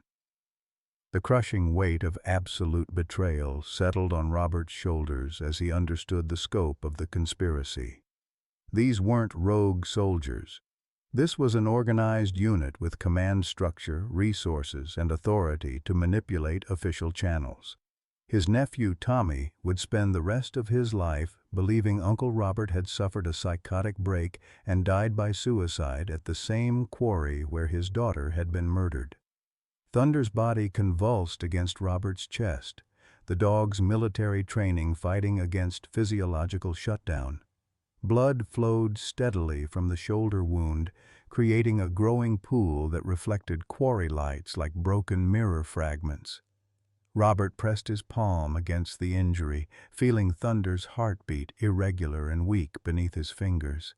The crushing weight of absolute betrayal settled on Robert's shoulders as he understood the scope of the conspiracy. These weren't rogue soldiers. This was an organized unit with command structure, resources, and authority to manipulate official channels. His nephew, Tommy, would spend the rest of his life believing Uncle Robert had suffered a psychotic break and died by suicide at the same quarry where his daughter had been murdered. Thunder's body convulsed against Robert's chest, the dog's military training fighting against physiological shutdown. Blood flowed steadily from the shoulder wound, creating a growing pool that reflected quarry lights like broken mirror fragments. Robert pressed his palm against the injury, feeling Thunder's heartbeat irregular and weak beneath his fingers.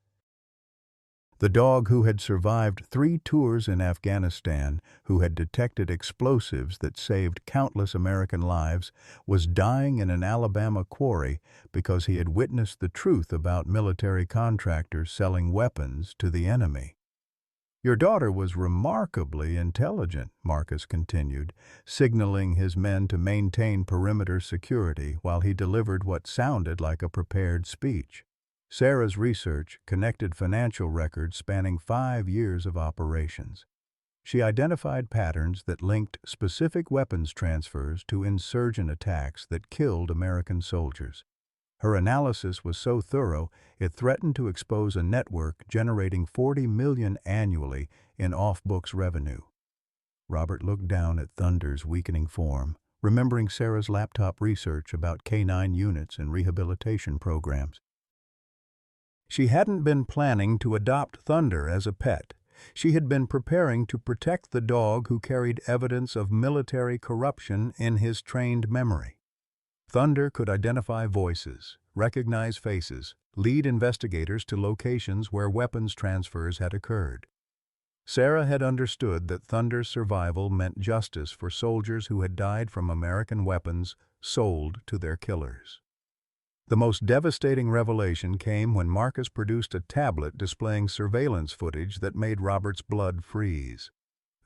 The dog who had survived 3 tours in Afghanistan, who had detected explosives that saved countless American lives, was dying in an Alabama quarry because he had witnessed the truth about military contractors selling weapons to the enemy. "Your daughter was remarkably intelligent," Marcus continued, signaling his men to maintain perimeter security while he delivered what sounded like a prepared speech. Sarah's research connected financial records spanning 5 years of operations. She identified patterns that linked specific weapons transfers to insurgent attacks that killed American soldiers. Her analysis was so thorough, it threatened to expose a network generating $40 million annually in off-books revenue. Robert looked down at Thunder's weakening form, remembering Sarah's laptop research about K-9 units and rehabilitation programs. She hadn't been planning to adopt Thunder as a pet. She had been preparing to protect the dog who carried evidence of military corruption in his trained memory. Thunder could identify voices, recognize faces, lead investigators to locations where weapons transfers had occurred. Sarah had understood that Thunder's survival meant justice for soldiers who had died from American weapons sold to their killers. The most devastating revelation came when Marcus produced a tablet displaying surveillance footage that made Robert's blood freeze.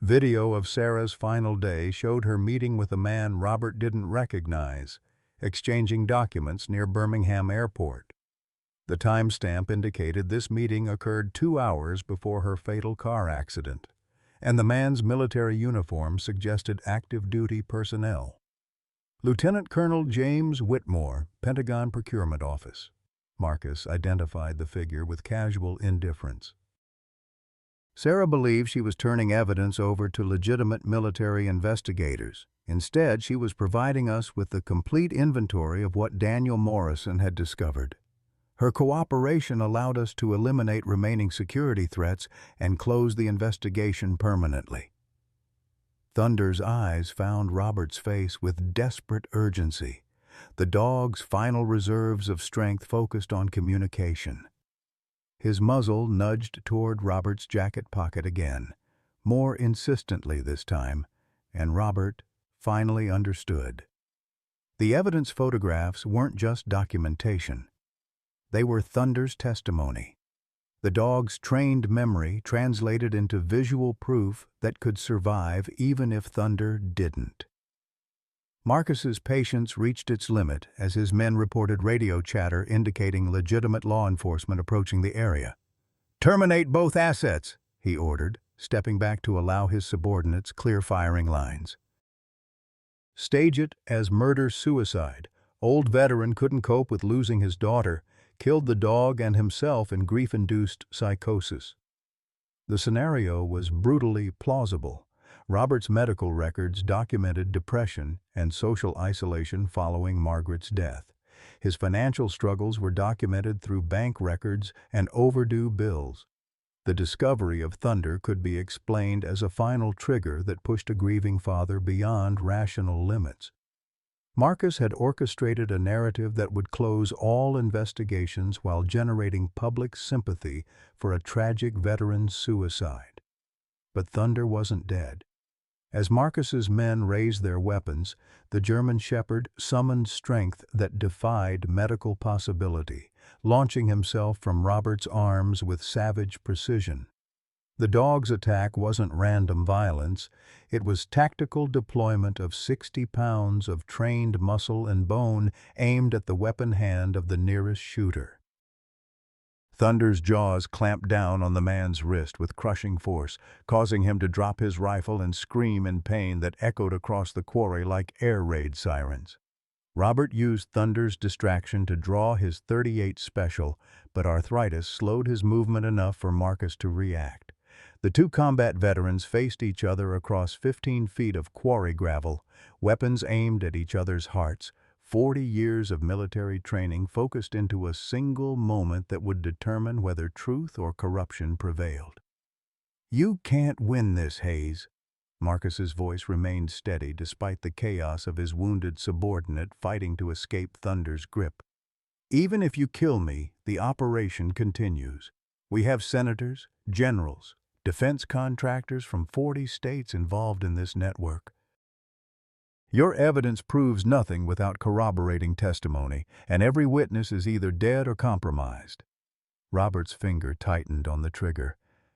Video of Sarah's final day showed her meeting with a man Robert didn't recognize, exchanging documents near Birmingham Airport. The timestamp indicated this meeting occurred 2 hours before her fatal car accident, and the man's military uniform suggested active-duty personnel. Lieutenant Colonel James Whitmore, Pentagon Procurement Office. Marcus identified the figure with casual indifference. Sarah believed she was turning evidence over to legitimate military investigators. Instead, she was providing us with the complete inventory of what Daniel Morrison had discovered. Her cooperation allowed us to eliminate remaining security threats and close the investigation permanently. Thunder's eyes found Robert's face with desperate urgency. The dog's final reserves of strength focused on communication. His muzzle nudged toward Robert's jacket pocket again, more insistently this time, and Robert finally understood. The evidence photographs weren't just documentation. They were Thunder's testimony. The dog's trained memory translated into visual proof that could survive even if Thunder didn't. Marcus's patience reached its limit as his men reported radio chatter indicating legitimate law enforcement approaching the area. "Terminate both assets," he ordered, stepping back to allow his subordinates clear firing lines. "Stage it as murder-suicide. Old veteran couldn't cope with losing his daughter, killed the dog and himself in grief-induced psychosis." The scenario was brutally plausible. Robert's medical records documented depression and social isolation following Margaret's death. His financial struggles were documented through bank records and overdue bills. The discovery of Thunder could be explained as a final trigger that pushed a grieving father beyond rational limits. Marcus had orchestrated a narrative that would close all investigations while generating public sympathy for a tragic veteran's suicide. But Thunder wasn't dead. As Marcus's men raised their weapons, the German Shepherd summoned strength that defied medical possibility, launching himself from Robert's arms with savage precision. The dog's attack wasn't random violence, it was tactical deployment of 60 pounds of trained muscle and bone aimed at the weapon hand of the nearest shooter. Thunder's jaws clamped down on the man's wrist with crushing force, causing him to drop his rifle and scream in pain that echoed across the quarry like air raid sirens. Robert used Thunder's distraction to draw his .38 Special, but arthritis slowed his movement enough for Marcus to react. The two combat veterans faced each other across 15 feet of quarry gravel, weapons aimed at each other's hearts. 40 years of military training focused into a single moment that would determine whether truth or corruption prevailed. "You can't win this, Hayes." Marcus's voice remained steady despite the chaos of his wounded subordinate fighting to escape Thunder's grip. "Even if you kill me, the operation continues. We have senators, generals, defense contractors from 40 states involved in this network. Your evidence proves nothing without corroborating testimony, and every witness is either dead or compromised." Robert's finger tightened on the trigger,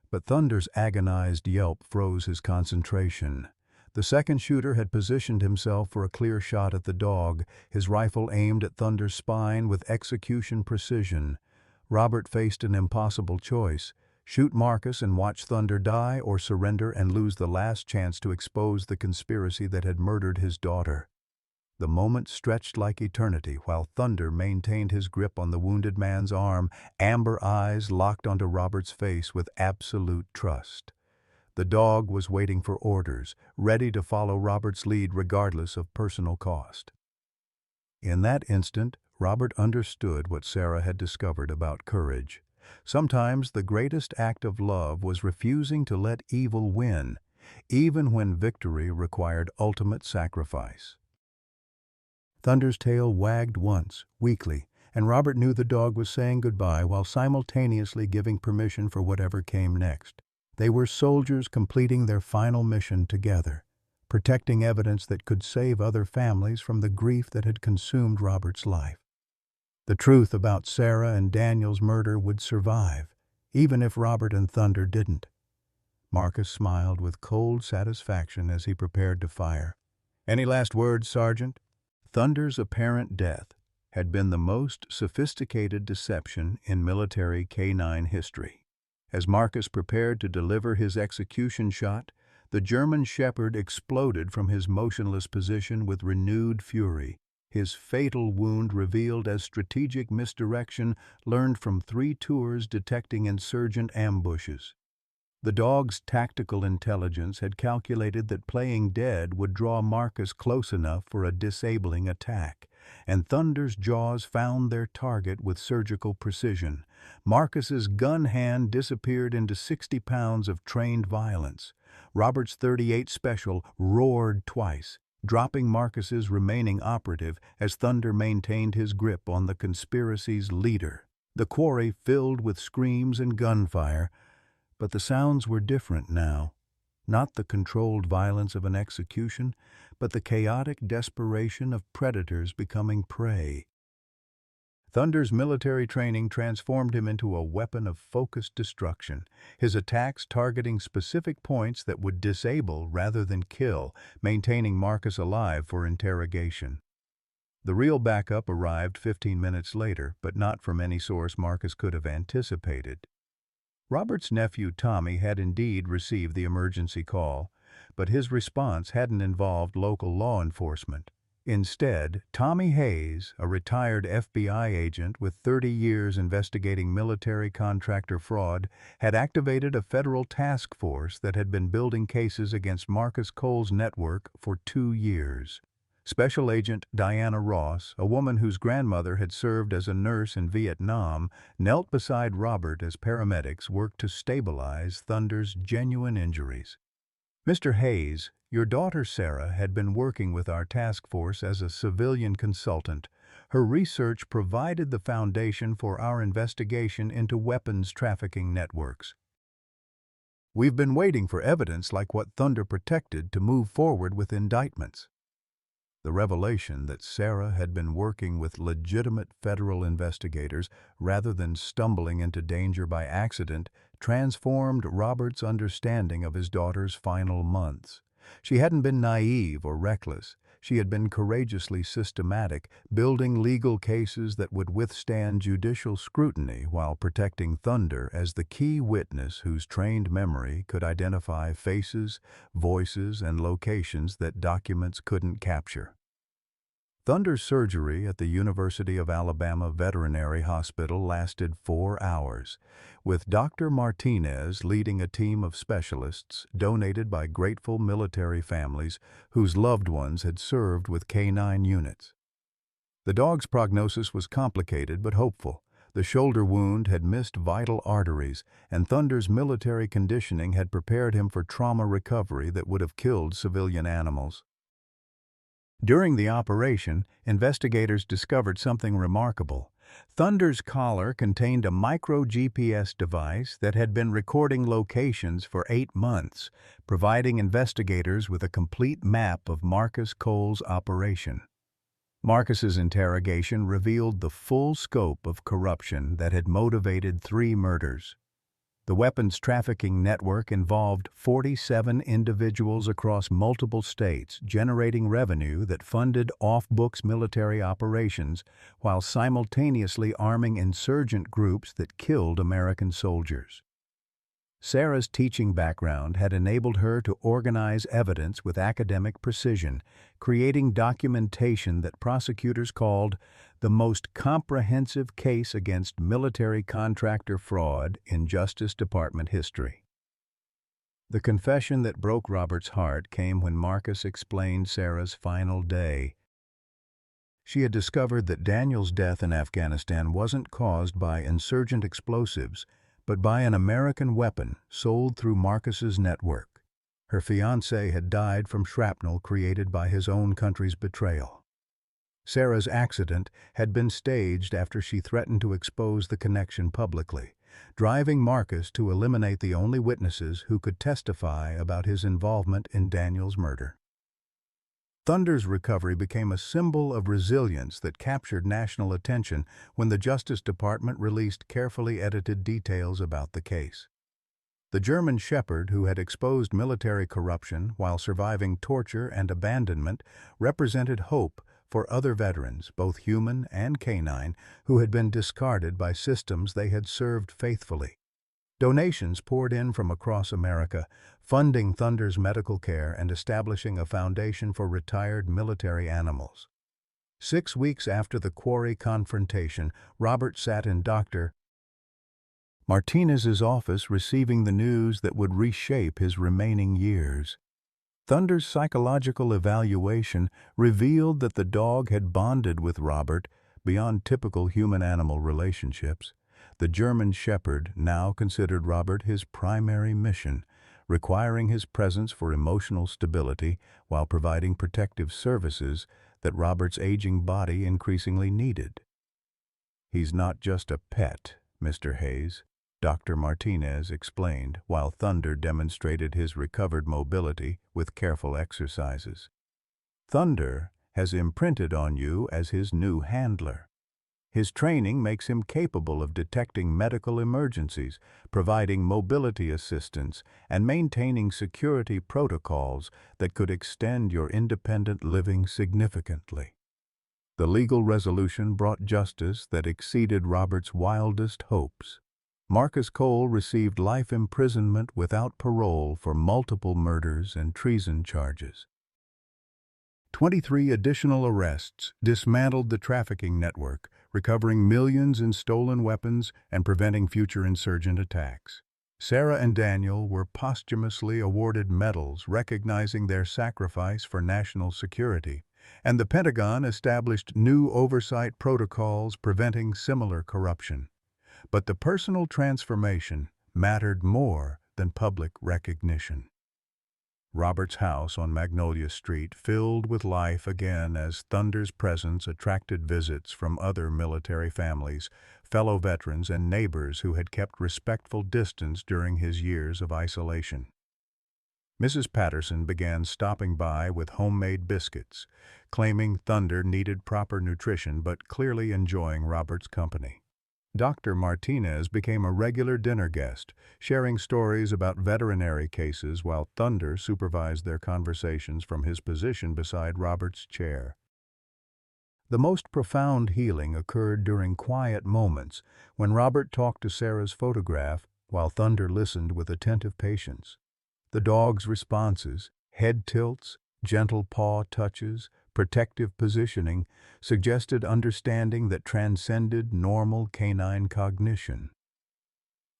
but Thunder's agonized yelp froze his concentration. The second shooter had positioned himself for a clear shot at the dog, his rifle aimed at Thunder's spine with execution precision. Robert faced an impossible choice: shoot Marcus and watch Thunder die, or surrender and lose the last chance to expose the conspiracy that had murdered his daughter. The moment stretched like eternity while Thunder maintained his grip on the wounded man's arm, amber eyes locked onto Robert's face with absolute trust. The dog was waiting for orders, ready to follow Robert's lead regardless of personal cost. In that instant, Robert understood what Sarah had discovered about courage. Sometimes the greatest act of love was refusing to let evil win, even when victory required ultimate sacrifice. Thunder's tail wagged once, weakly, and Robert knew the dog was saying goodbye while simultaneously giving permission for whatever came next. They were soldiers completing their final mission together, protecting evidence that could save other families from the grief that had consumed Robert's life. The truth about Sarah and Daniel's murder would survive, even if Robert and Thunder didn't. Marcus smiled with cold satisfaction as he prepared to fire. "Any last words, Sergeant?" Thunder's apparent death had been the most sophisticated deception in military K-9 history. As Marcus prepared to deliver his execution shot, the German Shepherd exploded from his motionless position with renewed fury. His fatal wound revealed as strategic misdirection learned from 3 tours detecting insurgent ambushes. The dog's tactical intelligence had calculated that playing dead would draw Marcus close enough for a disabling attack, and Thunder's jaws found their target with surgical precision. Marcus's gun hand disappeared into 60 pounds of trained violence. Robert's .38 Special roared twice, dropping Marcus's remaining operative as Thunder maintained his grip on the conspiracy's leader. The quarry filled with screams and gunfire, but the sounds were different now. Not the controlled violence of an execution, but the chaotic desperation of predators becoming prey. Thunder's military training transformed him into a weapon of focused destruction, his attacks targeting specific points that would disable rather than kill, maintaining Marcus alive for interrogation. The real backup arrived 15 minutes later, but not from any source Marcus could have anticipated. Robert's nephew Tommy had indeed received the emergency call, but his response hadn't involved local law enforcement. Instead, Tommy Hayes, a retired FBI agent with 30 years investigating military contractor fraud, had activated a federal task force that had been building cases against Marcus Cole's network for 2 years. Special Agent Diana Ross, a woman whose grandmother had served as a nurse in Vietnam, knelt beside Robert as paramedics worked to stabilize Thunder's genuine injuries. "Mr. Hayes, your daughter Sarah had been working with our task force as a civilian consultant. Her research provided the foundation for our investigation into weapons trafficking networks. We've been waiting for evidence like what Thunder protected to move forward with indictments." The revelation that Sarah had been working with legitimate federal investigators rather than stumbling into danger by accident transformed Robert's understanding of his daughter's final months. She hadn't been naive or reckless. She had been courageously systematic, building legal cases that would withstand judicial scrutiny while protecting Thunder as the key witness whose trained memory could identify faces, voices, and locations that documents couldn't capture. Thunder's surgery at the University of Alabama Veterinary Hospital lasted 4 hours, with Dr. Martinez leading a team of specialists donated by grateful military families whose loved ones had served with K-9 units. The dog's prognosis was complicated but hopeful. The shoulder wound had missed vital arteries, and Thunder's military conditioning had prepared him for trauma recovery that would have killed civilian animals. During the operation, investigators discovered something remarkable. Thunder's collar contained a micro-GPS device that had been recording locations for 8 months, providing investigators with a complete map of Marcus Cole's operation. Marcus's interrogation revealed the full scope of corruption that had motivated 3 murders. The weapons trafficking network involved 47 individuals across multiple states, generating revenue that funded off-books military operations while simultaneously arming insurgent groups that killed American soldiers. Sarah's teaching background had enabled her to organize evidence with academic precision, creating documentation that prosecutors called the most comprehensive case against military contractor fraud in Justice Department history. The confession that broke Robert's heart came when Marcus explained Sarah's final day. She had discovered that Daniel's death in Afghanistan wasn't caused by insurgent explosives, but by an American weapon sold through Marcus's network. Her fiancé had died from shrapnel created by his own country's betrayal. Sarah's accident had been staged after she threatened to expose the connection publicly, driving Marcus to eliminate the only witnesses who could testify about his involvement in Daniel's murder. Thunder's recovery became a symbol of resilience that captured national attention when the Justice Department released carefully edited details about the case. The German Shepherd, who had exposed military corruption while surviving torture and abandonment, represented hope for other veterans, both human and canine, who had been discarded by systems they had served faithfully. Donations poured in from across America, funding Thunder's medical care and establishing a foundation for retired military animals. 6 weeks after the quarry confrontation, Robert sat in Dr. Martinez's office receiving the news that would reshape his remaining years. Thunder's psychological evaluation revealed that the dog had bonded with Robert beyond typical human-animal relationships. The German Shepherd now considered Robert his primary mission, requiring his presence for emotional stability while providing protective services that Robert's aging body increasingly needed. "He's not just a pet, Mr. Hayes," Dr. Martinez explained, while Thunder demonstrated his recovered mobility with careful exercises. "Thunder has imprinted on you as his new handler. His training makes him capable of detecting medical emergencies, providing mobility assistance, and maintaining security protocols that could extend your independent living significantly." The legal resolution brought justice that exceeded Robert's wildest hopes. Marcus Cole received life imprisonment without parole for multiple murders and treason charges. 23 additional arrests dismantled the trafficking network, recovering millions in stolen weapons and preventing future insurgent attacks. Sarah and Daniel were posthumously awarded medals recognizing their sacrifice for national security, and the Pentagon established new oversight protocols preventing similar corruption. But the personal transformation mattered more than public recognition. Robert's house on Magnolia Street filled with life again as Thunder's presence attracted visits from other military families, fellow veterans, and neighbors who had kept respectful distance during his years of isolation. Mrs. Patterson began stopping by with homemade biscuits, claiming Thunder needed proper nutrition but clearly enjoying Robert's company. Dr. Martinez became a regular dinner guest, sharing stories about veterinary cases while Thunder supervised their conversations from his position beside Robert's chair. The most profound healing occurred during quiet moments when Robert talked to Sarah's photograph while Thunder listened with attentive patience. The dog's responses, head tilts, gentle paw touches, protective positioning, suggested understanding that transcended normal canine cognition.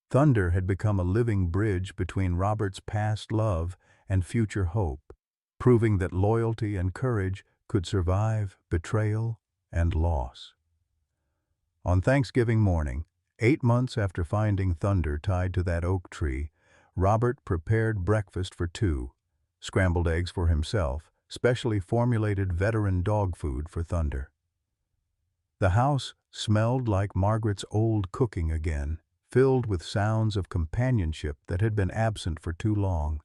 Thunder had become a living bridge between Robert's past love and future hope, proving that loyalty and courage could survive betrayal and loss. On Thanksgiving morning, 8 months after finding Thunder tied to that oak tree, Robert prepared breakfast for two, scrambled eggs for himself, specially formulated veteran dog food for Thunder. The house smelled like Margaret's old cooking again, filled with sounds of companionship that had been absent for too long.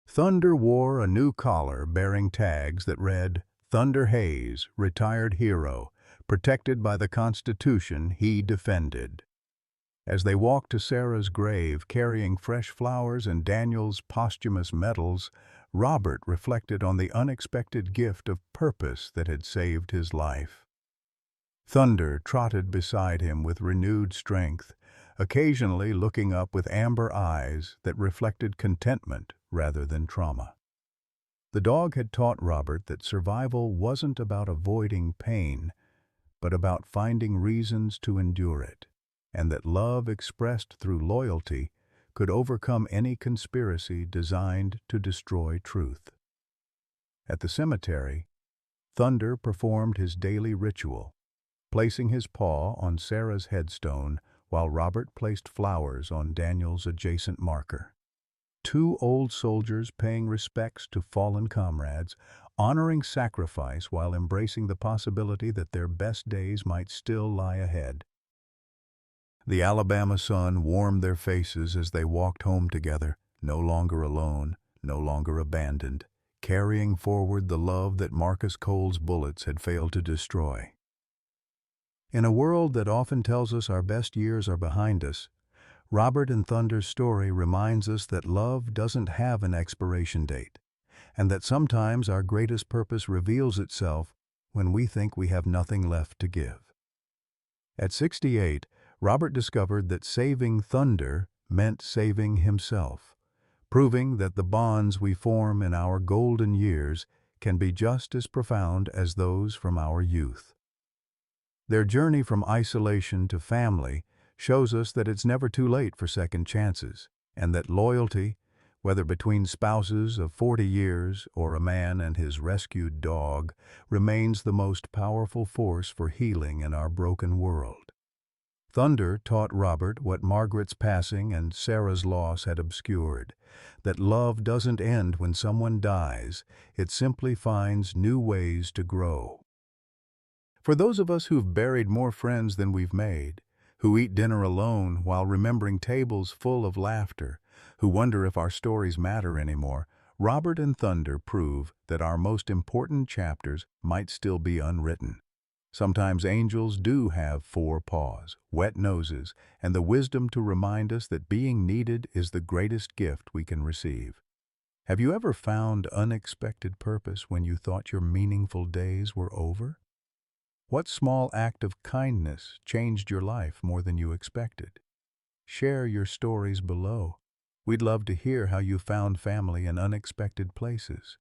Thunder wore a new collar bearing tags that read, "Thunder Hayes, Retired Hero, Protected by the Constitution He Defended." As they walked to Sarah's grave carrying fresh flowers and Daniel's posthumous medals, Robert reflected on the unexpected gift of purpose that had saved his life. Thunder trotted beside him with renewed strength, occasionally looking up with amber eyes that reflected contentment rather than trauma. The dog had taught Robert that survival wasn't about avoiding pain, but about finding reasons to endure it, and that love expressed through loyalty could overcome any conspiracy designed to destroy truth. At the cemetery, Thunder performed his daily ritual, placing his paw on Sarah's headstone while Robert placed flowers on Daniel's adjacent marker. Two old soldiers paying respects to fallen comrades, honoring sacrifice while embracing the possibility that their best days might still lie ahead. The Alabama sun warmed their faces as they walked home together, no longer alone, no longer abandoned, carrying forward the love that Marcus Cole's bullets had failed to destroy. In a world that often tells us our best years are behind us, Robert and Thunder's story reminds us that love doesn't have an expiration date, and that sometimes our greatest purpose reveals itself when we think we have nothing left to give. At 68, Robert discovered that saving Thunder meant saving himself, proving that the bonds we form in our golden years can be just as profound as those from our youth. Their journey from isolation to family shows us that it's never too late for second chances, and that loyalty, whether between spouses of 40 years or a man and his rescued dog, remains the most powerful force for healing in our broken world. Thunder taught Robert what Margaret's passing and Sarah's loss had obscured, that love doesn't end when someone dies, it simply finds new ways to grow. For those of us who've buried more friends than we've made, who eat dinner alone while remembering tables full of laughter, who wonder if our stories matter anymore, Robert and Thunder prove that our most important chapters might still be unwritten. Sometimes angels do have four paws, wet noses, and the wisdom to remind us that being needed is the greatest gift we can receive. Have you ever found unexpected purpose when you thought your meaningful days were over? What small act of kindness changed your life more than you expected? Share your stories below. We'd love to hear how you found family in unexpected places.